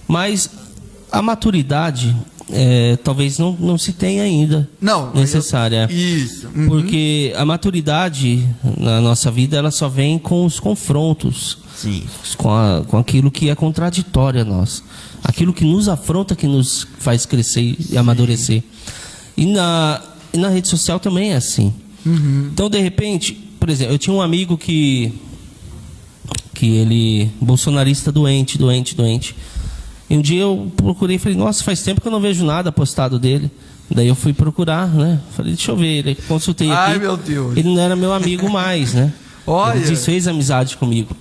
mas a maturidade talvez não se tenha ainda necessária. Isso. Porque a maturidade na nossa vida, ela só vem com os confrontos. Sim. Com aquilo que é contraditório a nós. Aquilo que nos afronta, que nos faz crescer e amadurecer. E na rede social também é assim. Então, de repente, por exemplo, eu tinha um amigo que ele, bolsonarista doente. E um dia eu procurei e falei, nossa, faz tempo que eu não vejo nada postado dele. Daí eu fui procurar, né? Falei, deixa eu ver. Ele consultei aqui. Ai, meu Deus. Ele não era meu amigo mais, né? Olha. Ele desfez amizade comigo.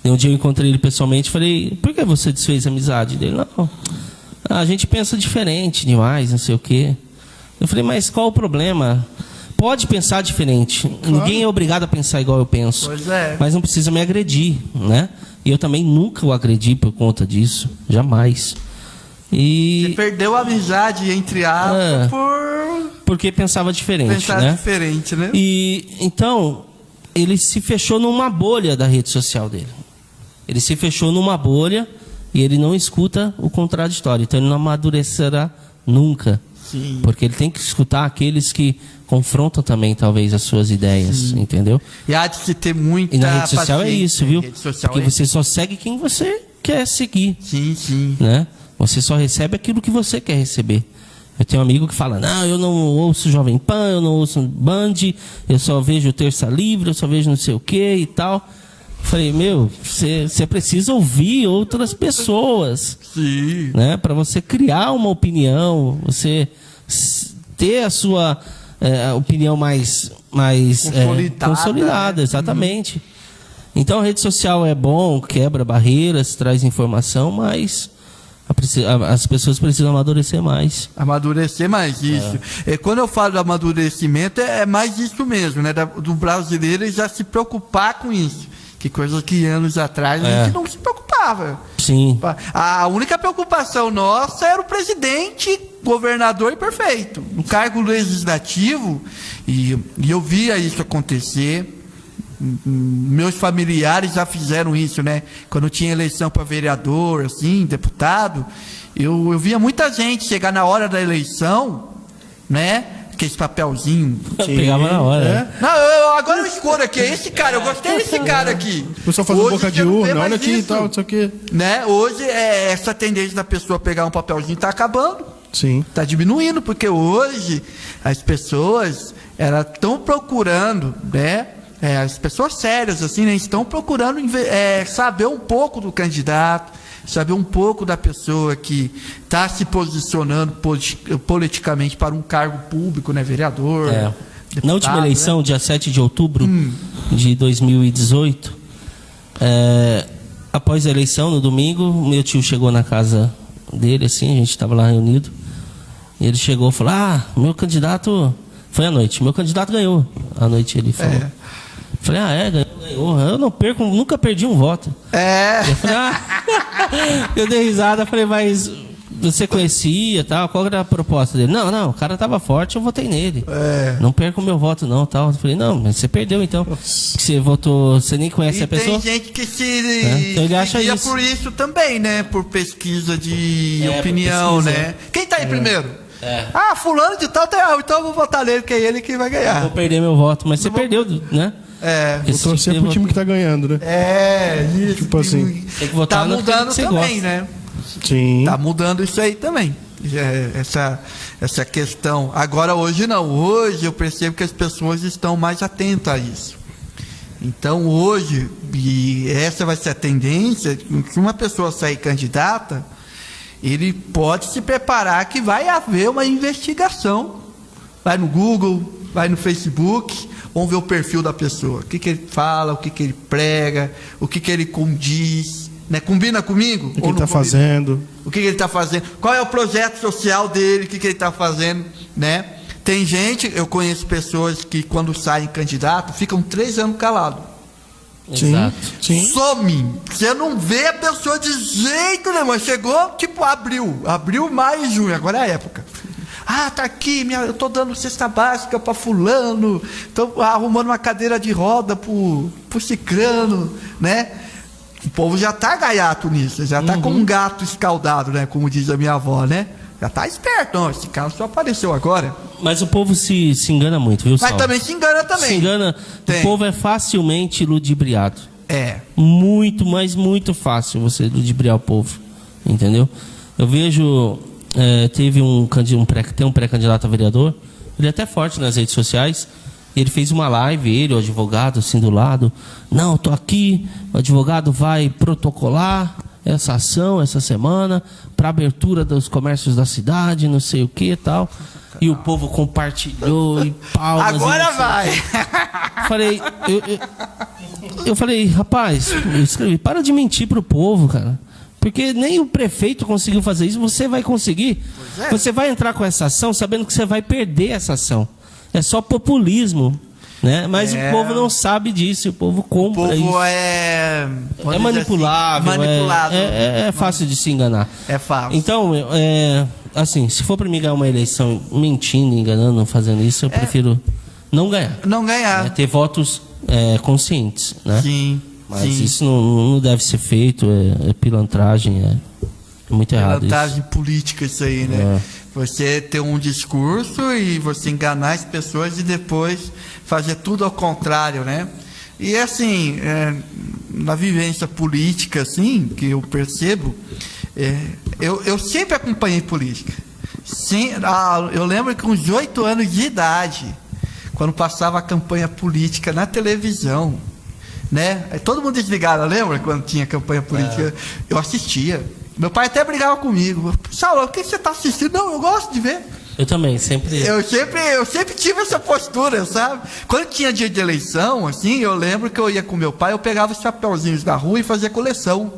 E um dia eu encontrei ele pessoalmente e falei, por que você desfez a amizade dele? Não, a gente pensa diferente demais, não sei o quê. Eu falei, mas qual o problema? Pode pensar diferente. Claro. Ninguém é obrigado a pensar igual eu penso. Pois é. Mas não precisa me agredir, né? E eu também nunca o agredi por conta disso. Jamais. Você perdeu a amizade, entre aspas, porque pensava diferente, né? Diferente, né? E então, ele se fechou numa bolha da rede social dele. Ele se fechou numa bolha e ele não escuta o contraditório. Então, ele não amadurecerá nunca. Sim. Porque ele tem que escutar aqueles que confrontam também, talvez, as suas ideias, entendeu? E há de ter muita E na rede social é isso, viu? Porque é você só segue quem você quer seguir. Sim. Né? Você só recebe aquilo que você quer receber. Eu tenho um amigo que fala, não, eu não ouço Jovem Pan, eu não ouço Band, eu só vejo Terça Livre, eu só vejo não sei o que e tal. Eu falei, você precisa ouvir outras pessoas. Sim. Né? Para você criar uma opinião, você ter a sua opinião mais consolidada, exatamente. Então a rede social é bom, quebra barreiras, traz informação, mas as pessoas precisam amadurecer mais. Amadurecer mais, isso. Quando eu falo de amadurecimento, é mais isso mesmo, né? Do brasileiro já se preocupar com isso. Que coisa que anos atrás a gente não se preocupava. Sim. A única preocupação nossa era o presidente, governador e prefeito. No cargo legislativo, e eu via isso acontecer. Meus familiares já fizeram isso, né? Quando tinha eleição para vereador, assim, deputado, eu via muita gente chegar na hora da eleição, né? Aquele papelzinho. Pegava na hora. Né? Não, agora eu escolho aqui. Esse cara, eu gostei desse cara aqui. O pessoal fazendo boca de urna, olha aqui e tal, isso aqui. Né? Hoje, essa tendência da pessoa pegar um papelzinho está acabando. Sim. Está diminuindo, porque hoje as pessoas estão procurando, né? As pessoas sérias, assim, né? Estão procurando saber um pouco do candidato, saber um pouco da pessoa que está se posicionando politicamente para um cargo público, né? Vereador. Deputado, na última eleição, né? dia 7 de outubro de 2018, após a eleição, no domingo, meu tio chegou na casa dele, assim, a gente estava lá reunido, e ele chegou e falou, meu candidato... Foi à noite, meu candidato ganhou. À noite ele falou. Falei, ganhou. Eu não perco, nunca perdi um voto. Eu falei, eu dei risada, falei, mas você conhecia, tal, qual era a proposta dele? Não, o cara tava forte, eu votei nele. Não perco o meu voto, não, tal. Eu falei, não, mas você perdeu então. Você votou, você nem conhece a pessoa? Tem gente que então ele acha isso. Por isso também, né? Por pesquisa de opinião, né? Quem tá aí primeiro? Fulano de tal, então eu vou votar nele, que é ele que vai ganhar. Vou perder meu voto, mas você perdeu, né? Vou torcer pro time que tá ganhando, né? Isso. Tipo assim. Tem que votar tá mudando que também, gosta. Né? Sim. Tá mudando isso aí também. Essa questão. Agora, hoje não. Hoje eu percebo que as pessoas estão mais atentas a isso. Então, hoje, e essa vai ser a tendência, se uma pessoa sair candidata, ele pode se preparar que vai haver uma investigação. Vai no Google, vai no Facebook, vamos ver o perfil da pessoa. O que ele fala, o que ele prega, o que ele condiz. Né? Combina comigo? O que ele está fazendo. O que ele está fazendo. Qual é o projeto social dele, o que ele está fazendo, né? Tem gente, eu conheço pessoas que quando saem candidato, ficam 3 anos calados. Exato. Sim. Some. Você não vê a pessoa de jeito nenhum. Chegou, tipo, abril, maio, junho, agora é a época. Tá aqui, eu tô dando cesta básica para fulano, tô arrumando uma cadeira de roda pro cicrano, né? O povo já tá gaiato nisso, já tá como um gato escaldado, né? Como diz a minha avó, né? Já tá esperto, não, esse cara só apareceu agora. Mas o povo se engana muito, viu, Saulo? Mas também se engana também. Se engana, o povo é facilmente ludibriado. Muito, mas muito fácil você ludibriar o povo, entendeu? Eu vejo, tem um pré-candidato a vereador, ele é até forte nas redes sociais. Ele fez uma live, o advogado assim do lado. Não, eu tô aqui, o advogado vai protocolar essa ação essa semana para abertura dos comércios da cidade, não sei o que e tal. E o povo compartilhou e palmas. Agora vai! Eu falei, rapaz, eu escrevi, para de mentir pro povo, cara. Porque nem o prefeito conseguiu fazer isso, você vai conseguir. Você vai entrar com essa ação sabendo que você vai perder essa ação. É só populismo, né? Mas o povo não sabe disso, o povo compra isso. O povo é manipulável, assim, é fácil de se enganar. É fácil. Então, assim, se for para mim ganhar uma eleição mentindo, enganando, fazendo isso, eu prefiro não ganhar. Não ganhar. Ter votos conscientes, né? Sim. Mas isso não deve ser feito, é pilantragem, é muito errado isso. Pilantragem política isso aí, né? Você ter um discurso e você enganar as pessoas e depois fazer tudo ao contrário, né? E assim, na vivência política, assim, que eu percebo, eu sempre acompanhei política. Eu lembro que com uns 8 anos de idade, quando passava a campanha política na televisão, né? Todo mundo desligado, lembra quando tinha campanha política? Eu assistia. Meu pai até brigava comigo. Saulo, o que você está assistindo? Não, eu gosto de ver. Eu também, sempre. Eu sempre tive essa postura, sabe? Quando tinha dia de eleição, assim, eu lembro que eu ia com meu pai, eu pegava os chapeuzinhos da rua e fazia coleção.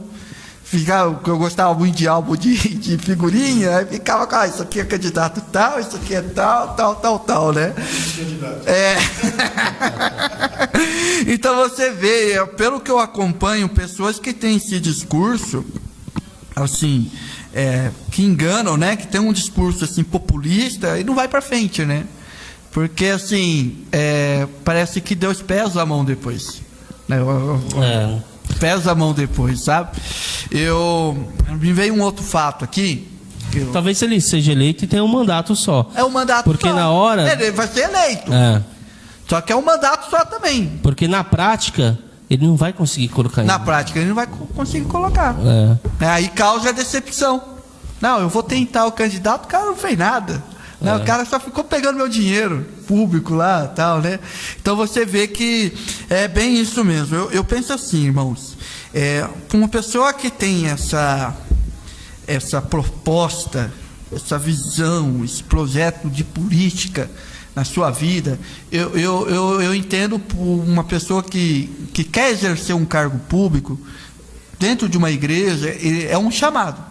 Eu gostava muito de álbum de figurinha, aí ficava com, isso aqui é candidato tal, isso aqui é tal, né? Então você vê, pelo que eu acompanho, pessoas que têm esse discurso, assim, que enganam, né? Que tem um discurso assim populista e não vai para frente, né? Porque assim, parece que Deus pesa a mão depois, né? Pesa a mão depois, sabe? Me veio um outro fato aqui. Talvez ele seja eleito e tenha um mandato só. É um mandato porque só. Na hora ele vai ser eleito. Só que é um mandato só também. Porque na prática ele não vai conseguir colocar. Na prática ele não vai conseguir colocar. Aí causa a decepção. Não, eu vou tentar o candidato, o cara não fez nada. Não, o cara só ficou pegando meu dinheiro público lá, tal, né? Então você vê que é bem isso mesmo. Eu penso assim, irmãos, uma pessoa que tem essa proposta, essa visão, esse projeto de política na sua vida, eu entendo por uma pessoa que quer exercer um cargo público dentro de uma igreja, é um chamado.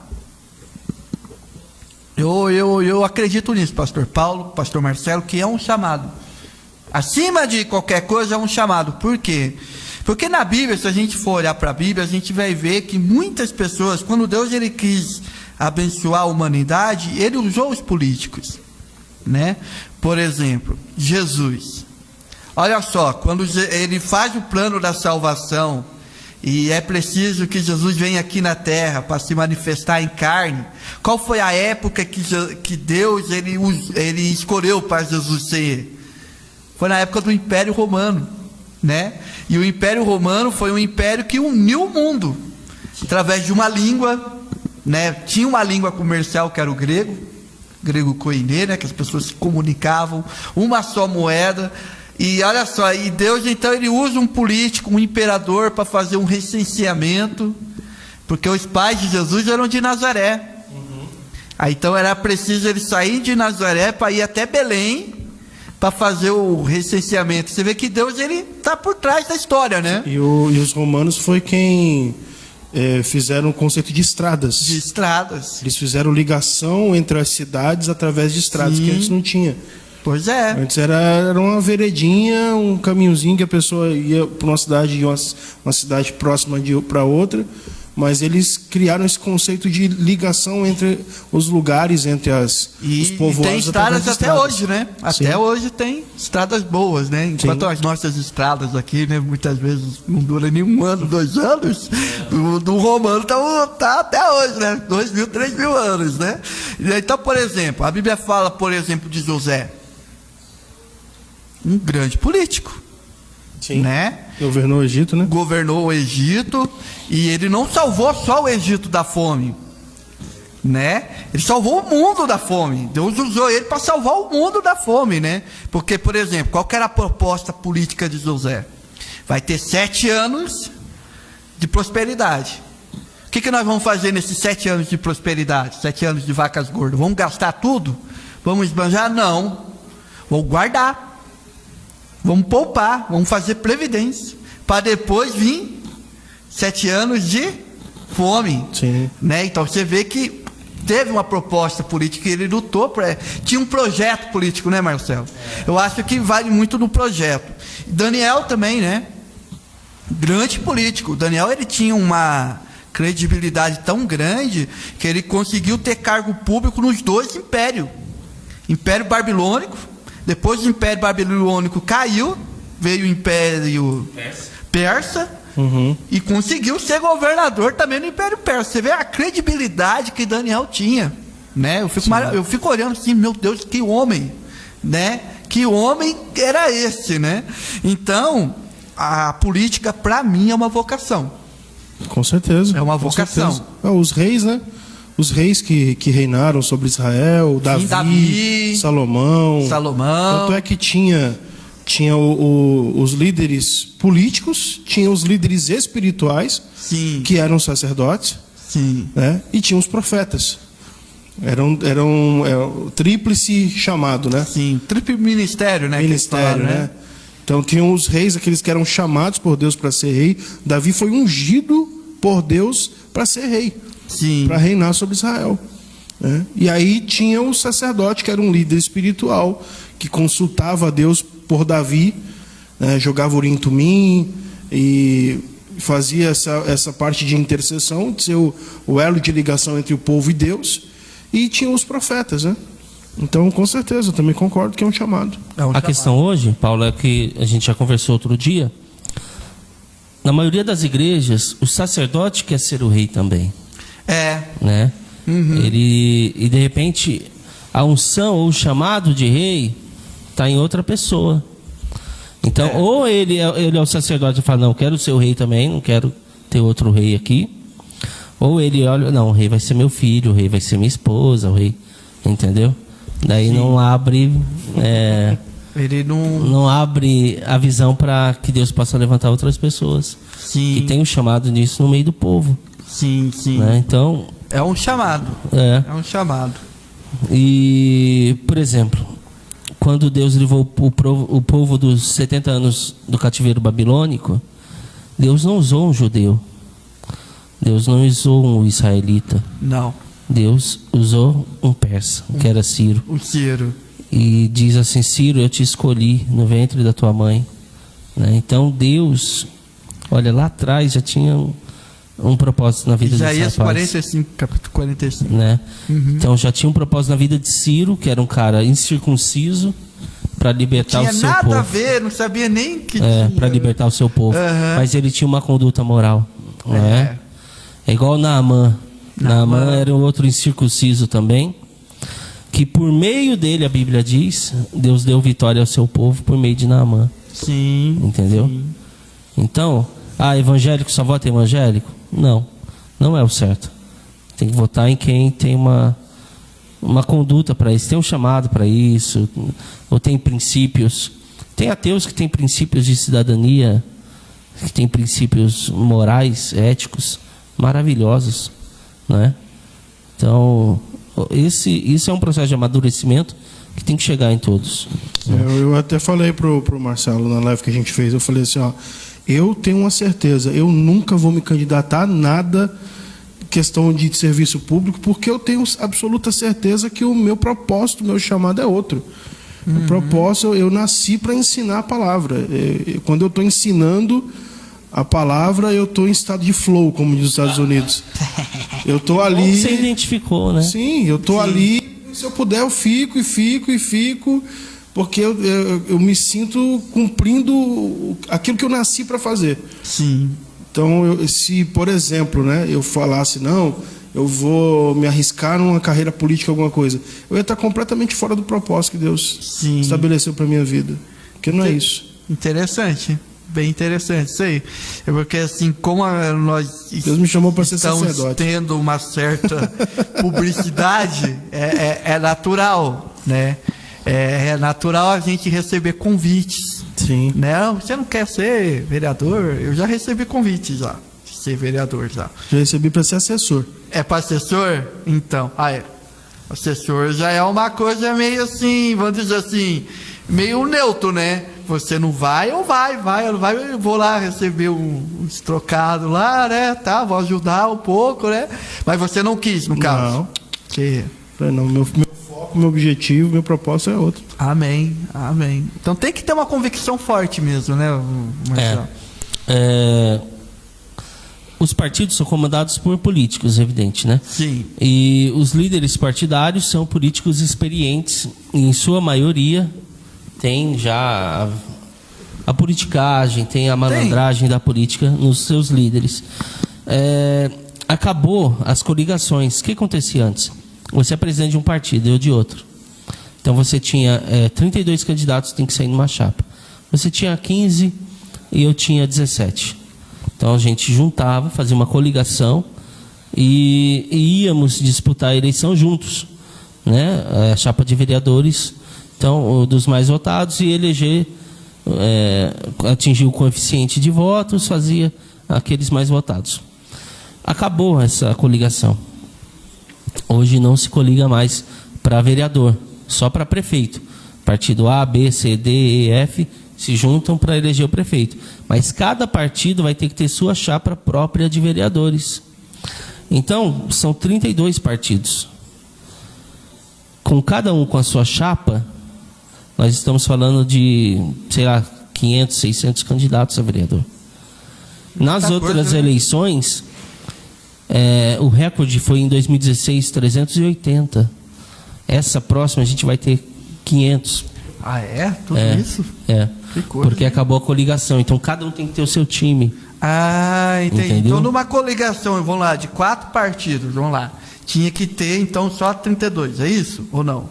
Eu acredito nisso, pastor Paulo, pastor Marcelo, que é um chamado. Acima de qualquer coisa, é um chamado. Por quê? Porque na Bíblia, se a gente for olhar para a Bíblia, a gente vai ver que muitas pessoas, quando Deus ele quis abençoar a humanidade, ele usou os políticos, né? Por exemplo, Jesus. Olha só, quando ele faz o plano da salvação, e é preciso que Jesus venha aqui na terra para se manifestar em carne. Qual foi a época que Deus ele escolheu para Jesus ser? Foi na época do Império Romano, né? E o Império Romano foi um império que uniu o mundo através de uma língua, né? Tinha uma língua comercial que era o grego koiné, né? Que as pessoas se comunicavam, uma só moeda. E olha só, e Deus então ele usa um político, um imperador para fazer um recenseamento, porque os pais de Jesus eram de Nazaré. Aí então era preciso ele sair de Nazaré para ir até Belém, para fazer o recenseamento. Você vê que Deus, ele está por trás da história, né? E os romanos foi quem fizeram o conceito de estradas. De estradas. Eles fizeram ligação entre as cidades através de estradas. Sim. Que antes não tinha. Pois é. Antes era uma veredinha, um caminhozinho que a pessoa ia para uma cidade, uma cidade próxima para outra, mas eles criaram esse conceito de ligação entre os lugares, entre os povoados. E tem estradas até hoje, né? Até hoje tem estradas boas, né? Enquanto as nossas estradas aqui, né, muitas vezes não duram nem 1 ano, 2 anos, do romano tá até hoje, né? 2.000, 3.000 anos, né? Então, por exemplo, a Bíblia fala, por exemplo, de José, um grande político. Sim. Né? Governou o Egito, né? Governou o Egito, e ele não salvou só o Egito da fome, né? Ele salvou o mundo da fome. Deus usou ele para salvar o mundo da fome, né? Porque, por exemplo, qual que era a proposta política de José? Vai ter 7 anos de prosperidade. O que nós vamos fazer nesses 7 anos de prosperidade? 7 anos de vacas gordas? Vamos gastar tudo? Vamos esbanjar? Não. Vamos guardar. Vamos poupar, vamos fazer previdência, para depois vir 7 anos de fome. Sim. Né? Então você vê que teve uma proposta política e ele lutou para. Tinha um projeto político, né, Marcelo? Eu acho que vale muito no projeto. Daniel também, né? Grande político. Daniel, ele tinha uma credibilidade tão grande que ele conseguiu ter cargo público nos 2 impérios. Império Babilônico. Depois do Império Babilônico caiu, veio o Império Persa, e conseguiu ser governador também no Império Persa. Você vê a credibilidade que Daniel tinha, né? Eu fico olhando assim, meu Deus, que homem, né? Que homem era esse, né? Então, a política, para mim, é uma vocação. Com certeza. É uma vocação. Os reis, né? Os reis que reinaram sobre Israel, Davi, Salomão. Tanto é que tinha os líderes políticos, tinha os líderes espirituais, sim, que eram sacerdotes, sim, né? E tinha os profetas. Era tríplice chamado, né? Sim, tríplice ministério, né? Ministério, né? Então tinham os reis, aqueles que eram chamados por Deus para ser rei. Davi foi ungido por Deus para ser rei. Para reinar sobre Israel, né? E aí tinha o sacerdote, que era um líder espiritual, que consultava a Deus por Davi, né? Jogava Urim e Tumim e fazia essa parte de intercessão, de ser o elo de ligação entre o povo e Deus. E tinha os profetas, né? Então, com certeza, eu também concordo que é um chamado. A questão hoje, Paulo, é que a gente já conversou outro dia. Na maioria das igrejas, o sacerdote quer ser o rei também. Né? E de repente a unção ou o chamado de rei está em outra pessoa. Então, ou ele é o sacerdote e fala, não, quero ser o rei também, não quero ter outro rei aqui. Ou ele olha, não, o rei vai ser meu filho, o rei vai ser minha esposa, o rei, entendeu? Daí não abre ele não abre a visão para que Deus possa levantar outras pessoas que tem um chamado nisso no meio do povo. Sim. Né? Então, é um chamado. É um chamado. E, por exemplo, quando Deus levou o povo dos 70 anos do cativeiro babilônico, Deus não usou um judeu. Deus não usou um israelita. Não. Deus usou um persa, que era Ciro. O Ciro. E diz assim, Ciro, eu te escolhi no ventre da tua mãe. Né? Então, Deus, olha, lá atrás já tinha um propósito na vida desse rapaz. Isaías 45, capítulo 45. Né? Então já tinha um propósito na vida de Ciro, que era um cara incircunciso, para libertar o seu povo. Tinha nada a ver, não sabia nem que para libertar o seu povo. Mas ele tinha uma conduta moral. Né? É igual Naamã. Naamã era um outro incircunciso também, que por meio dele, a Bíblia diz, Deus deu vitória ao seu povo por meio de Naamã. Sim. Entendeu? Sim. Então, evangélico só vota evangélico? Não é o certo. Tem que votar em quem tem uma conduta para isso, tem um chamado para isso, ou tem princípios. Tem ateus que têm princípios de cidadania, que têm princípios morais, éticos, maravilhosos, né? Então, isso é um processo de amadurecimento que tem que chegar em todos. pastor. Eu até falei pro Marcelo na live que a gente fez, eu falei assim, ó, eu tenho uma certeza, eu nunca vou me candidatar a nada questão de serviço público, porque eu tenho absoluta certeza que o meu propósito, o meu chamado é outro. O propósito, eu nasci para ensinar a palavra. Quando eu estou ensinando a palavra, eu estou em estado de flow, como diz os Estados Unidos. Eu estou ali... Você identificou, né? Sim, eu estou ali, se eu puder eu fico, porque eu me sinto cumprindo aquilo que eu nasci para fazer. Sim. Então, se, por exemplo, né, eu falasse, não, eu vou me arriscar numa carreira política, alguma coisa, eu ia estar completamente fora do propósito que Deus estabeleceu para a minha vida. Porque não é isso. Interessante. Bem interessante isso aí. É porque assim, como nós Deus me chamou para ser sacerdote. Estamos tendo uma certa publicidade, é natural, né? É natural a gente receber convites. Sim. Não, você não quer ser vereador? Eu já recebi convite já. De ser vereador já. Já recebi para ser assessor. É para assessor? Então, assessor já é uma coisa meio assim, vamos dizer assim, meio neutro, né? Você não vai ou vai, eu vou lá receber uns trocados lá, né? Tá, vou ajudar um pouco, né? Mas você não quis, no caso. Não. Não, meu foco, meu objetivo, meu propósito é outro. Amém. Então tem que ter uma convicção forte mesmo, né, Marcelo? Os partidos são comandados por políticos, evidente, né? Sim. E os líderes partidários são políticos experientes, e em sua maioria tem já a politicagem, tem a malandragem da política nos seus líderes. Acabou as coligações. O que acontecia antes? Você é presidente de um partido, eu de outro. Então você tinha 32 candidatos, tem que sair numa chapa. Você tinha 15 e eu tinha 17. Então a gente juntava, fazia uma coligação e íamos disputar a eleição juntos, né? A chapa de vereadores, então, dos mais votados, e eleger, atingir o coeficiente de votos, fazia aqueles mais votados. Acabou essa coligação. Hoje não se coliga mais para vereador, só para prefeito. Partido A, B, C, D, E, F se juntam para eleger o prefeito. Mas cada partido vai ter que ter sua chapa própria de vereadores. Então, são 32 partidos. Com cada um com a sua chapa, nós estamos falando de, 500, 600 candidatos a vereador. Nas outras eleições, o recorde foi em 2016, 380. Essa próxima a gente vai ter 500. Ah, é? Tudo isso? Que coisa, porque acabou a coligação. Então, cada um tem que ter o seu time. Ah, entendi. Entendeu? Então, numa coligação, vamos lá, de 4 partidos, vamos lá, tinha que ter, então, só 32, é isso? Ou não?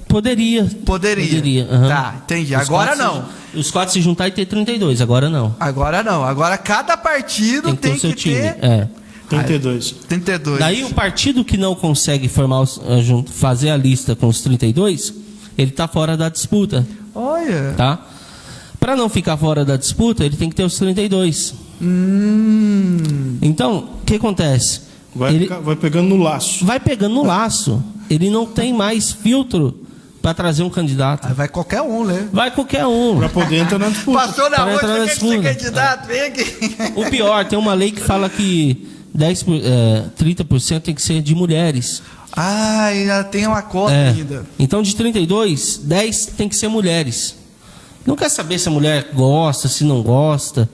Poderia. Uhum. Tá, entendi. Agora não. Os 4 se juntar e ter 32, agora não. Agora não. Agora cada partido tem que ter... 32. 32. Daí o partido que não consegue fazer a lista com os 32, ele está fora da disputa. Olha. Tá? Para não ficar fora da disputa, ele tem que ter os 32. Então, o que acontece? Vai pegando no laço. Vai pegando no laço. Ele não tem mais filtro para trazer um candidato. Vai qualquer um, né? Vai qualquer um. Para poder entrar na disputa. Passou na rua, você quer ser candidato? Vem aqui. O pior, tem uma lei que fala que 30% tem que ser de mulheres. Ainda tem uma cota ainda. Então, de 32, 10 tem que ser mulheres. Não quer saber se a mulher gosta, se não gosta,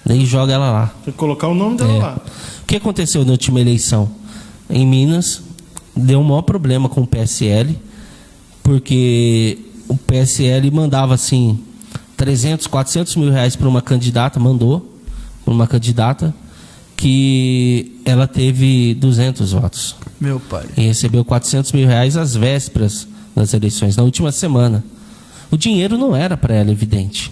daí joga ela lá. Tem que colocar o nome dela lá. O que aconteceu na última eleição? Em Minas, deu um maior problema com o PSL, porque o PSL mandava assim 300, 400 mil reais para uma candidata, mandou para uma candidata que ela teve 200 votos. Meu pai. E recebeu 400 mil reais às vésperas das eleições, na última semana. O dinheiro não era para ela, evidente.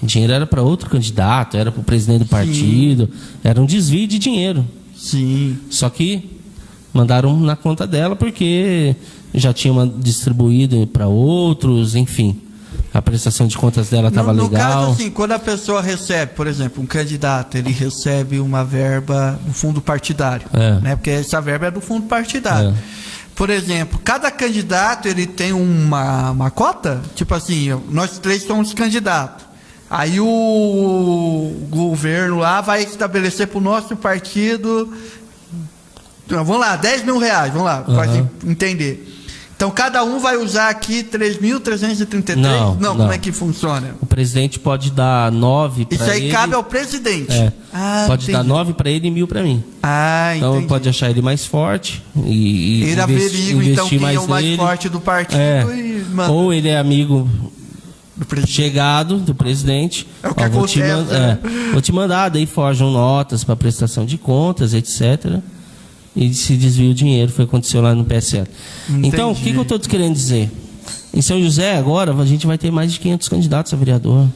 O dinheiro era para outro candidato, era para o presidente do partido, era um desvio de dinheiro. Sim. Só que mandaram na conta dela porque já tinham distribuído para outros, enfim. A prestação de contas dela estava legal. No caso, assim, quando a pessoa recebe, por exemplo, um candidato, ele recebe uma verba do fundo partidário, né? Porque essa verba é do fundo partidário. por exemplo, cada candidato ele tem uma cota? Tipo assim, nós 3 somos candidatos. Aí o governo lá vai estabelecer para o nosso partido, vamos lá, 10 mil reais, vamos lá, para entender. Então, cada um vai usar aqui 3.333? Não, como é que funciona? O presidente pode dar 9 para ele. Isso aí cabe ao presidente. Pode dar 9 para ele e 1.000 para mim. Então, entendi. Pode achar ele mais forte e ele averigua, então, quem é o mais forte do partido. Ou ele é amigo chegado do presidente. É o que acontece. Vou te mandar, daí forjam notas para prestação de contas, etc., e se desvia o dinheiro, foi o que aconteceu lá no PSL. Entendi. Então, o que eu estou querendo dizer? Em São José, agora, a gente vai ter mais de 500 candidatos a vereador.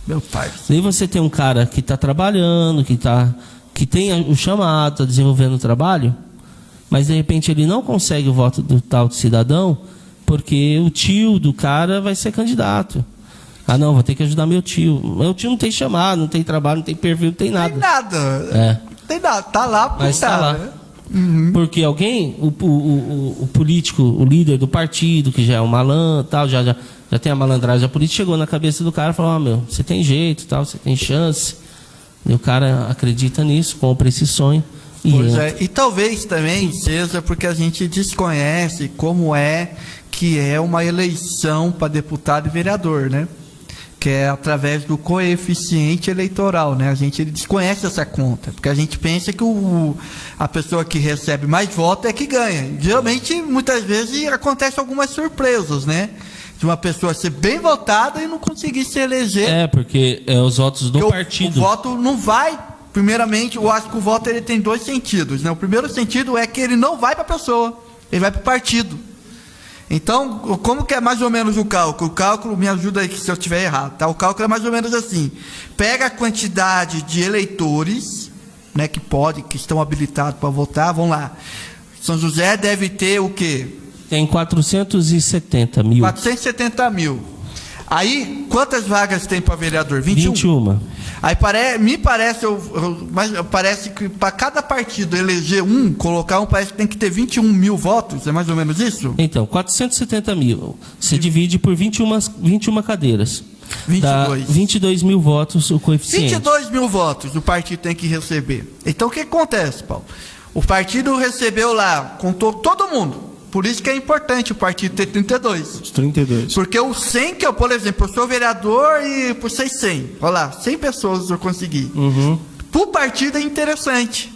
Meu pai. Daí você tem um cara que está trabalhando, que tem o chamado, está desenvolvendo o trabalho, mas de repente ele não consegue o voto do tal cidadão, porque o tio do cara vai ser candidato. Ah, não, vou ter que ajudar meu tio. Meu tio não tem chamado, não tem trabalho, não tem perfil, não tem nada. Tem nada. Tem nada. Tá lá porque tá lá. Né? Porque alguém, o político, o líder do partido, que já é um malandro, tal, já tem a malandragem política, chegou na cabeça do cara e falou: você tem jeito, tal, você tem chance. E o cara acredita nisso, compra esse sonho. E talvez também seja porque a gente desconhece como é que é uma eleição para deputado e vereador, né? Que é através do coeficiente eleitoral, né? A gente desconhece essa conta, porque a gente pensa que a pessoa que recebe mais votos é que ganha. Geralmente, muitas vezes, acontecem algumas surpresas, né? De uma pessoa ser bem votada e não conseguir se eleger. Porque os votos do partido. O voto não vai, primeiramente, eu acho que o voto ele tem 2 sentidos, né? O primeiro sentido é que ele não vai para a pessoa, ele vai para o partido. Então, como que é mais ou menos o cálculo? O cálculo, me ajuda aí se eu estiver errado, tá? O cálculo é mais ou menos assim: pega a quantidade de eleitores, né, que estão habilitados para votar, vamos lá. São José deve ter o quê? Tem 470 mil. 470 mil. Aí, quantas vagas tem para vereador? 21. Aí me parece, mas parece que para cada partido eleger colocar parece que tem que ter 21 mil votos, é mais ou menos isso? Então, 470 mil, se divide por 21 cadeiras. 22. Dá 22 mil votos o coeficiente. 22 mil votos o partido tem que receber. Então, o que acontece, Paulo? O partido recebeu lá, contou todo mundo. Por isso que é importante o partido ter 32. Os 32. Porque o 100, que eu, por exemplo, eu sou vereador e por 100. Olha lá, 100 pessoas eu consegui. Para o partido é interessante.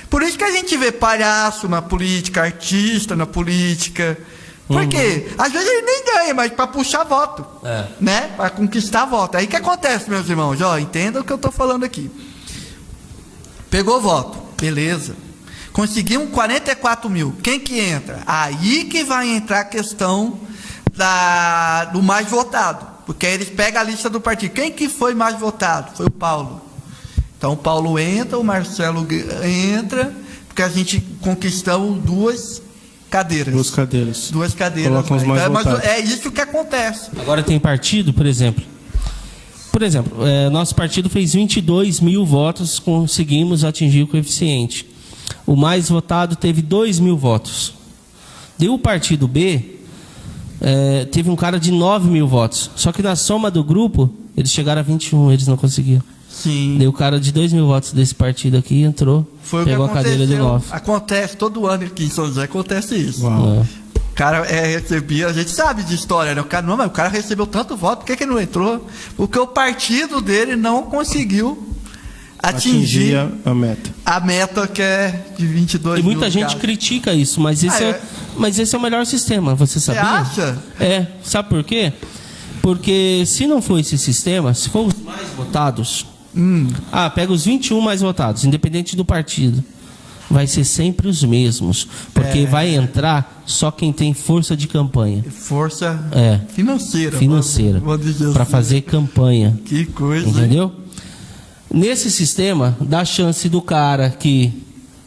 Por isso que a gente vê palhaço na política, artista na política. Por quê? Às vezes ele nem ganha, mas para puxar voto. Né? Para conquistar voto. Aí o que acontece, meus irmãos? Entenda o que eu estou falando aqui. Pegou voto, beleza. Conseguimos 44 mil. Quem que entra? Aí que vai entrar a questão do mais votado. Porque aí eles pegam a lista do partido. Quem que foi mais votado? Foi o Paulo. Então o Paulo entra, o Marcelo entra, porque a gente conquistamos 2 cadeiras. 2 cadeiras. 2 cadeiras. Colocam os mais votados. Mas é isso que acontece. Agora tem partido, por exemplo. Nosso partido fez 22 mil votos, conseguimos atingir o coeficiente. O mais votado teve 2 mil votos. Deu o partido B, teve um cara de 9 mil votos. Só que na soma do grupo, eles chegaram a 21, eles não conseguiram. Sim. Deu o cara de 2 mil votos desse partido aqui, entrou, pegou a cadeira do 9. Acontece, todo ano aqui em São José acontece isso. Uau. O cara recebia, a gente sabe de história, né? O cara recebeu tanto voto, por que ele não entrou? Porque o partido dele não conseguiu atingir a meta que é de 22 mil. E muita gente critica isso, mas esse é o melhor sistema, você sabia? Você acha? Sabe por quê? Porque se não for esse sistema, se for os mais votados, pega os 21 mais votados, independente do partido, vai ser sempre os mesmos, porque vai entrar só quem tem força de campanha. Força financeira. Para fazer campanha. Que coisa. Entendeu? Nesse sistema, dá chance do cara que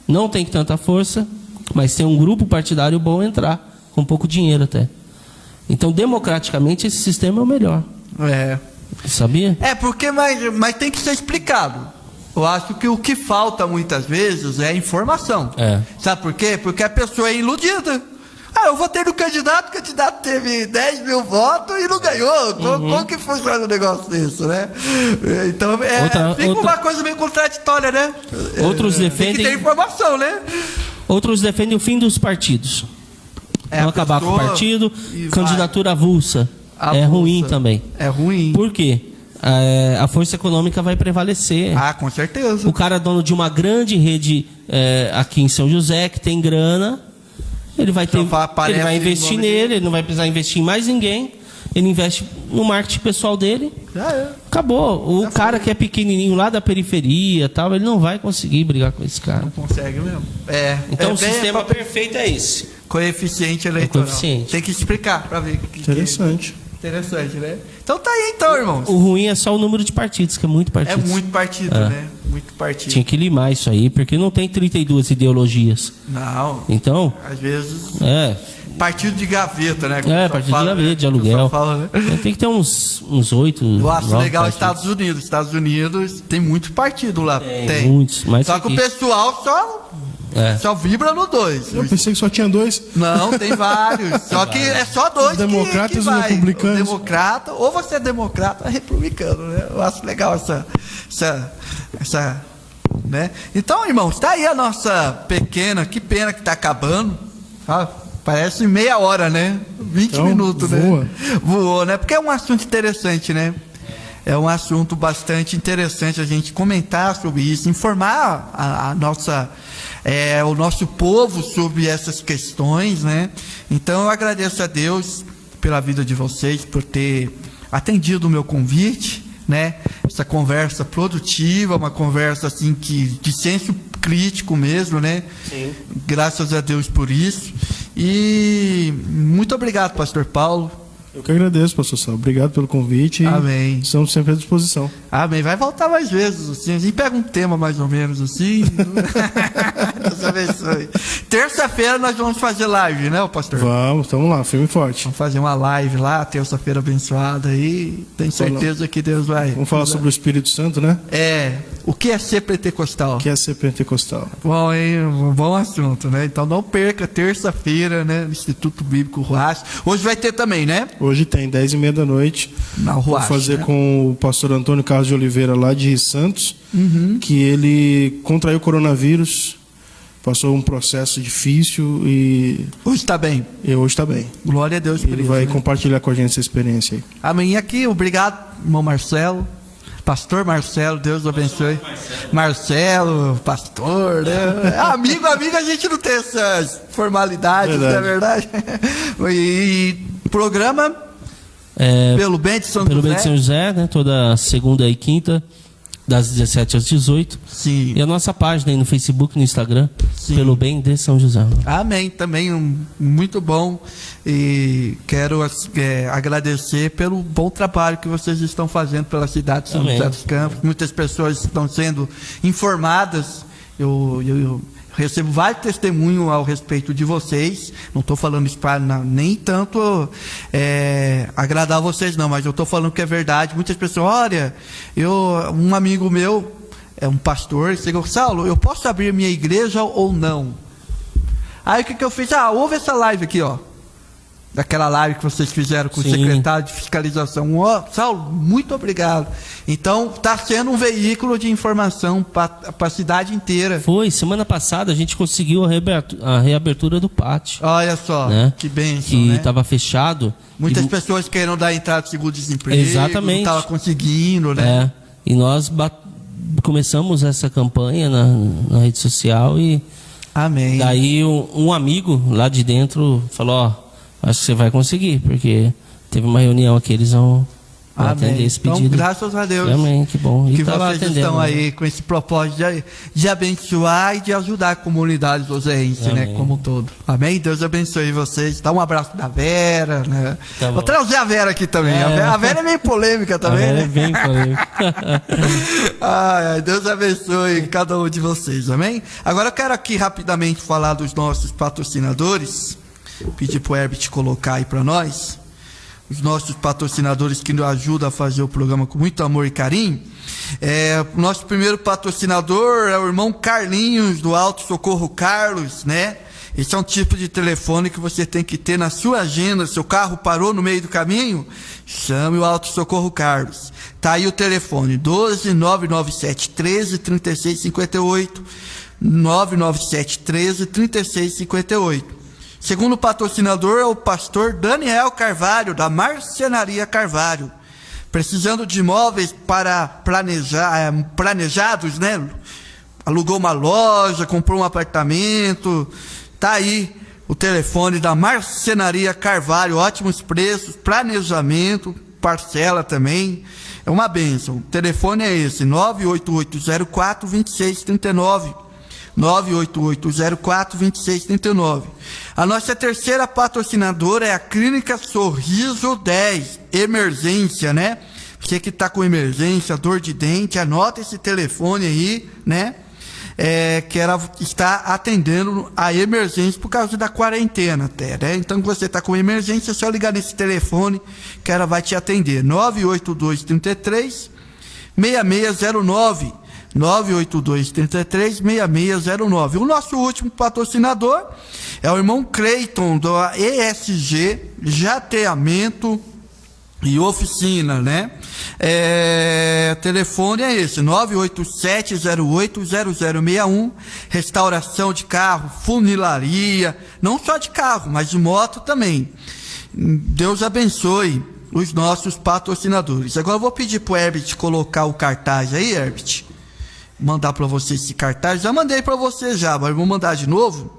não tem tanta força, mas tem um grupo partidário bom entrar, com pouco dinheiro até. Então, democraticamente, esse sistema é o melhor. Sabia? Porque, mas tem que ser explicado. Eu acho que o que falta muitas vezes é informação. Sabe por quê? Porque a pessoa é iludida. Eu votei no candidato, o candidato teve 10 mil votos e não ganhou. Como que funciona um negócio desse, né? Então, fica uma coisa meio contraditória, né? Outros defendem... Tem que ter informação, né? Outros defendem o fim dos partidos. Não acabar com o partido, candidatura avulsa. É ruim também. É ruim. Por quê? A força econômica vai prevalecer. Com certeza. O cara é dono de uma grande rede aqui em São José, que tem grana, ele vai investir nele, ele não vai precisar investir em mais ninguém, ele investe no marketing pessoal dele. Acabou. O cara que é pequenininho lá da periferia, tal, ele não vai conseguir brigar com esse cara. Não consegue mesmo. Então o sistema perfeito é esse. Coeficiente eleitoral. Tem que explicar para ver. Interessante. Interessante, né? Então tá aí, então, irmãos. O ruim é só o número de partidos, que é muito partido. É muito partido, né? Muito partido. Tinha que limar isso aí, porque não tem 32 ideologias. Não. Então... Às vezes... Partido de gaveta, né? Partido de gaveta, de aluguel. Fala, né? Tem que ter uns 8... Eu acho legal os Estados Unidos. Os Estados Unidos tem muito partido lá. Tem. Muitos. Mas só que o pessoal só vibra no 2. Eu pensei que só tinha 2. Não, tem vários. Só que é só 2 democratas que vai. E republicanos. O democrata, ou você é democrata ou é republicano, né? Eu acho legal essa né? Então, irmãos, tá aí a nossa pequena, que pena que tá acabando. Parece meia hora, né? 20 minutos, voa. Né? Voou, né? Porque é um assunto interessante, né? É um assunto bastante interessante a gente comentar sobre isso, informar o nosso povo sobre essas questões, né? Então eu agradeço a Deus pela vida de vocês, por ter atendido o meu convite, né? Essa conversa produtiva, uma conversa assim de senso crítico mesmo, né? Sim. Graças a Deus por isso. E muito obrigado, pastor Paulo. Eu que agradeço, pastor Sal. Obrigado pelo convite. Amém. Estamos sempre à disposição. Amém. Vai voltar mais vezes, assim. A gente pega um tema mais ou menos assim. Deus abençoe. Terça-feira nós vamos fazer live, né, pastor? Vamos lá, firme e forte. Vamos fazer uma live lá, terça-feira abençoada aí. Tenho certeza que Deus vai. Vamos falar sobre o Espírito Santo, né? O que é ser pentecostal? O que é ser pentecostal? Bom, hein? Bom assunto, né? Então não perca, terça-feira, né? No Instituto Bíblico Ruach. Hoje vai ter também, né? Hoje tem, 10h30 da noite. Na Ruach. Vou fazer com o pastor Antônio Carlos de Oliveira, lá de Santos, que ele contraiu coronavírus, passou um processo difícil e... Hoje está bem. Hoje está bem. Glória a Deus por isso. Ele vai compartilhar com a gente essa experiência aí. Amém. Aqui, obrigado, irmão Marcelo. Pastor Marcelo, Deus abençoe. Marcelo, pastor, né? Amigo, a gente não tem essas formalidades, não é verdade? E programa pelo bem de São José. Pelo bem de São José, né? Toda segunda e quinta, das 17 às 18. Sim. E a nossa página aí no Facebook, no Instagram, Sim. Pelo Bem de São José. Amém. Também muito bom. E quero agradecer pelo bom trabalho que vocês estão fazendo pela cidade de São José dos Campos. Muitas pessoas estão sendo informadas. Eu recebo vários testemunhos ao respeito de vocês. Não estou falando isso para nem tanto agradar vocês, não, mas eu estou falando que é verdade. Muitas pessoas, olha, um amigo meu é um pastor, ele chegou, Saulo, eu posso abrir minha igreja ou não? Aí o que eu fiz? Ouve essa live aqui, ó. Daquela live que vocês fizeram com o secretário de fiscalização. Saulo, muito obrigado. Então, está sendo um veículo de informação para a cidade inteira. Foi, semana passada a gente conseguiu a reabertura do pátio. Olha só, né? Que bênção, que estava fechado. Muitas pessoas querendo dar entrada de seguro-desemprego. Exatamente. Não estava conseguindo, né? E nós começamos essa campanha na rede social e... Amém. Daí um amigo lá de dentro falou, acho que você vai conseguir, porque teve uma reunião aqui, eles vão atender esse pedido. Então, graças a Deus. Amém, que bom. Que vocês estão aí com esse propósito de abençoar e de ajudar a comunidade joseense, né, como um todo. Amém? Deus abençoe vocês. Dá um abraço da Vera, né? Tá. Vou trazer a Vera aqui também. A Vera é meio polêmica também, né? É bem polêmica. Deus abençoe cada um de vocês, amém? Agora eu quero aqui rapidamente falar dos nossos patrocinadores. Pedir para o Herbert colocar aí para nós. Os nossos patrocinadores que nos ajudam a fazer o programa com muito amor e carinho. O nosso primeiro patrocinador é o irmão Carlinhos, do Alto Socorro Carlos, né? Esse é um tipo de telefone que você tem que ter na sua agenda. Seu carro parou no meio do caminho? Chame o Auto Socorro Carlos. Tá aí o telefone, 12-997-13-3658, 997-13-3658. Segundo o patrocinador é o pastor Daniel Carvalho, da Marcenaria Carvalho. Precisando de imóveis para planejados, né? Alugou uma loja, comprou um apartamento. Tá aí o telefone da Marcenaria Carvalho, ótimos preços, planejamento, parcela também. É uma bênção. O telefone é esse, 98804-2639. 98804-2639. A nossa terceira patrocinadora é a Clínica Sorriso 10, emergência, né? Você que está com emergência, dor de dente, anota esse telefone aí, né? Que ela está atendendo a emergência por causa da quarentena até, né? Então, se você está com emergência, é só ligar nesse telefone que ela vai te atender. 982-33-6609. 982-33-6609. O nosso último patrocinador é o irmão Cleiton, do ESG, Jateamento e Oficina, né? Telefone é esse, 987-08-0061, restauração de carro, funilaria, não só de carro, mas de moto também. Deus abençoe os nossos patrocinadores. Agora eu vou pedir pro Herbert colocar o cartaz aí, Herbert. Mandar para você esse cartaz. Já mandei para você já, mas vou mandar de novo.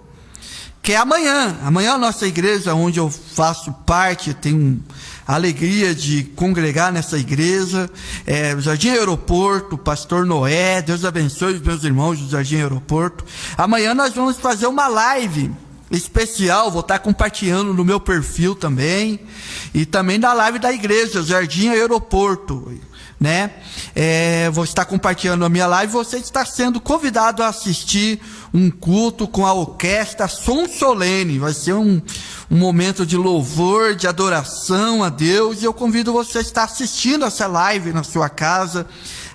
Que é amanhã. Amanhã a nossa igreja, onde eu faço parte, tenho a alegria de congregar nessa igreja. O Jardim Aeroporto, Pastor Noé, Deus abençoe os meus irmãos do Jardim Aeroporto. Amanhã nós vamos fazer uma live especial, vou estar compartilhando no meu perfil também. E também na live da igreja, Jardim Aeroporto, né? Vou estar compartilhando a minha live. Você está sendo convidado a assistir um culto com a orquestra Som Solene. Vai ser um momento de louvor, de adoração a Deus, e eu convido você a estar assistindo essa live na sua casa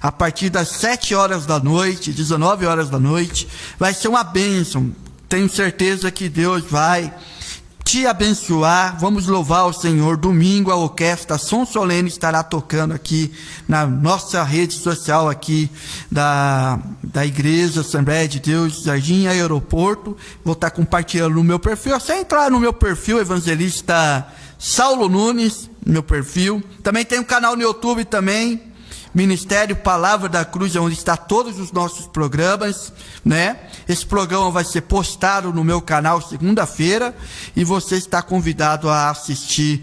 a partir das 7 horas da noite, 19 horas da noite. Vai ser uma bênção. Tenho certeza que Deus vai te abençoar. Vamos louvar o Senhor. Domingo a orquestra Som Solene estará tocando aqui na nossa rede social aqui da Igreja Assembleia de Deus, Jardim Aeroporto. Vou estar compartilhando no meu perfil. É só entrar no meu perfil, Evangelista Saulo Nunes, meu perfil. Também tem um canal no YouTube também, Ministério Palavra da Cruz, onde está todos os nossos programas, né? Esse programa vai ser postado no meu canal segunda-feira e você está convidado a assistir,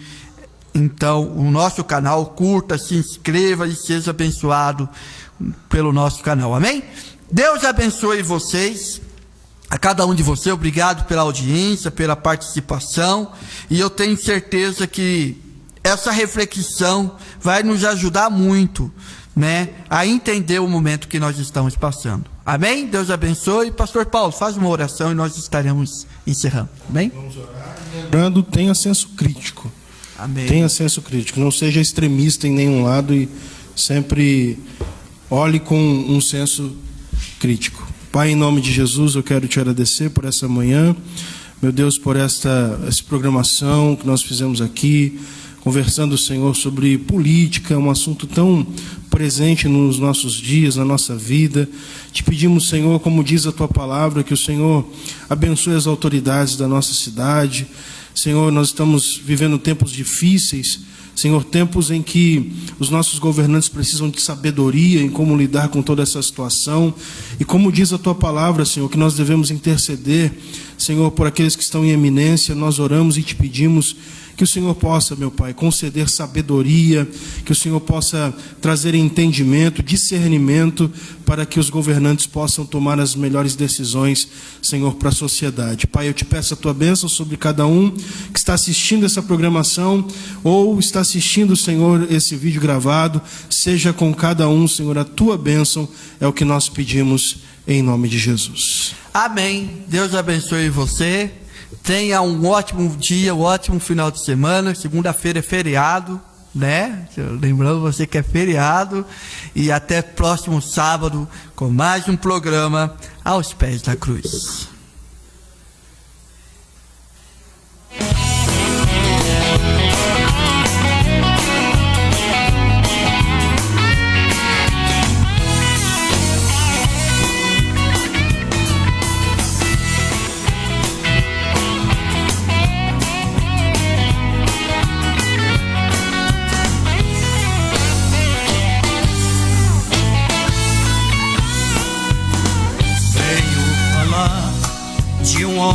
então, o nosso canal. Curta, se inscreva e seja abençoado pelo nosso canal, amém? Deus abençoe vocês, a cada um de vocês. Obrigado pela audiência, pela participação, e eu tenho certeza que essa reflexão vai nos ajudar muito, né, a entender o momento que nós estamos passando. Amém? Deus abençoe. Pastor Paulo, faz uma oração e nós estaremos encerrando. Amém? Vamos orar. Lembrando, tenha senso crítico. Amém. Tenha senso crítico. Não seja extremista em nenhum lado e sempre olhe com um senso crítico. Pai, em nome de Jesus, eu quero te agradecer por essa manhã. Meu Deus, por essa programação que nós fizemos aqui, conversando, Senhor, sobre política, um assunto tão presente nos nossos dias, na nossa vida. Te pedimos, Senhor, como diz a Tua palavra, que o Senhor abençoe as autoridades da nossa cidade. Senhor, nós estamos vivendo tempos difíceis, Senhor, tempos em que os nossos governantes precisam de sabedoria em como lidar com toda essa situação. E como diz a Tua palavra, Senhor, que nós devemos interceder, Senhor, por aqueles que estão em eminência. Nós oramos e te pedimos que o Senhor possa, meu Pai, conceder sabedoria, que o Senhor possa trazer entendimento, discernimento, para que os governantes possam tomar as melhores decisões, Senhor, para a sociedade. Pai, eu te peço a Tua bênção sobre cada um que está assistindo essa programação ou está assistindo, Senhor, esse vídeo gravado. Seja com cada um, Senhor, a Tua bênção, é o que nós pedimos em nome de Jesus. Amém. Deus abençoe você. Tenha um ótimo dia, um ótimo final de semana. Segunda-feira é feriado, né? Lembrando você que é feriado. E até próximo sábado com mais um programa Aos Pés da Cruz.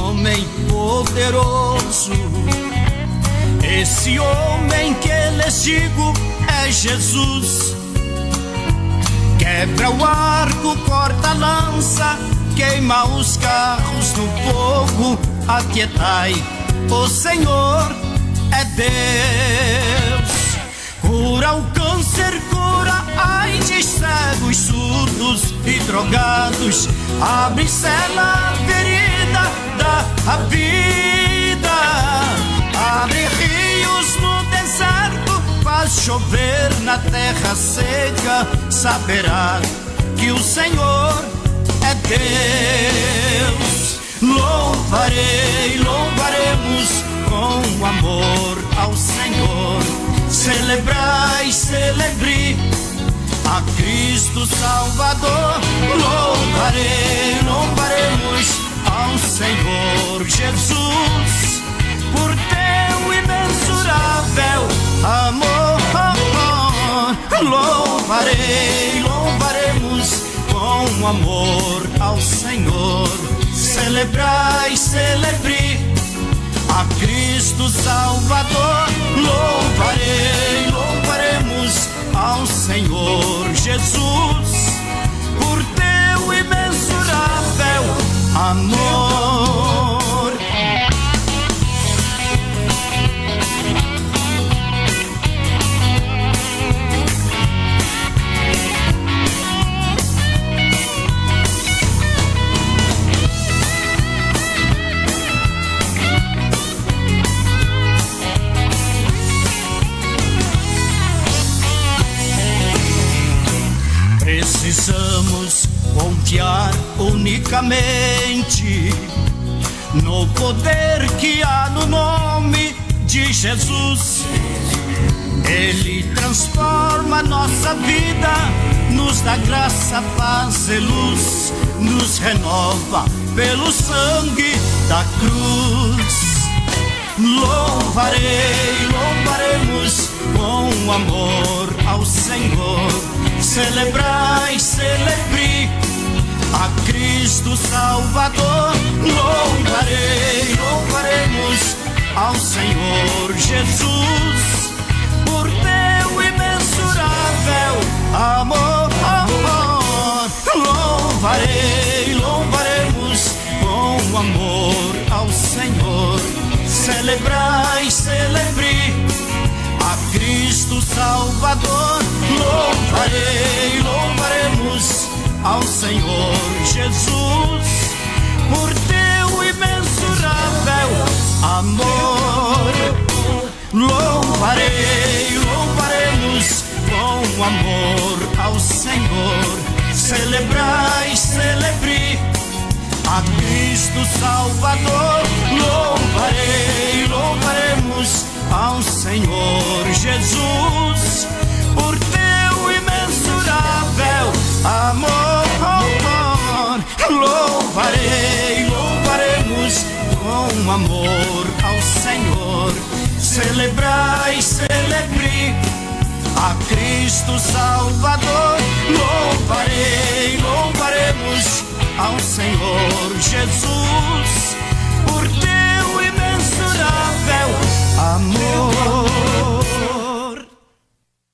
homem poderoso. Esse homem que lhes digo é Jesus. Quebra o arco, corta a lança, queima os carros no fogo. Aquietai, o Senhor é Deus. Cura o câncer, cura AIDS, cegos, surdos e drogados. Abre, sela, ferida da vida. Abre rios no deserto, faz chover na terra seca. Saberá que o Senhor é Deus. Louvarei, louvaremos com amor ao Senhor. Celebrai, celebre a Cristo Salvador. Louvarei, louvaremos ao Senhor Jesus por teu imensurável amor. Louvarei, louvaremos com amor ao Senhor. Celebrai, celebre a Cristo Salvador. Louvarei, louvaremos ao Senhor Jesus por teu imensurável amor. Precisamos confiar unicamente no poder que há no nome de Jesus. Ele transforma nossa vida, nos dá graça, paz e luz, nos renova pelo sangue da cruz. Louvarei, louvaremos com amor ao Senhor. Celebrai, celebre a Cristo Salvador. Louvarei, louvaremos ao Senhor Jesus por teu imensurável amor. Louvarei, louvaremos com amor ao Senhor. Celebrai, celebre a Cristo Salvador. Louvarei, louvaremos ao Senhor Jesus por teu imensurável amor. Louvarei, louvaremos com amor ao Senhor. Celebrai, celebre a Cristo Salvador. Louvarei, louvaremos ao Senhor Jesus por teu imensurável amor. Louvarei, louvaremos com amor ao Senhor. Celebrai, celebre a Cristo Salvador.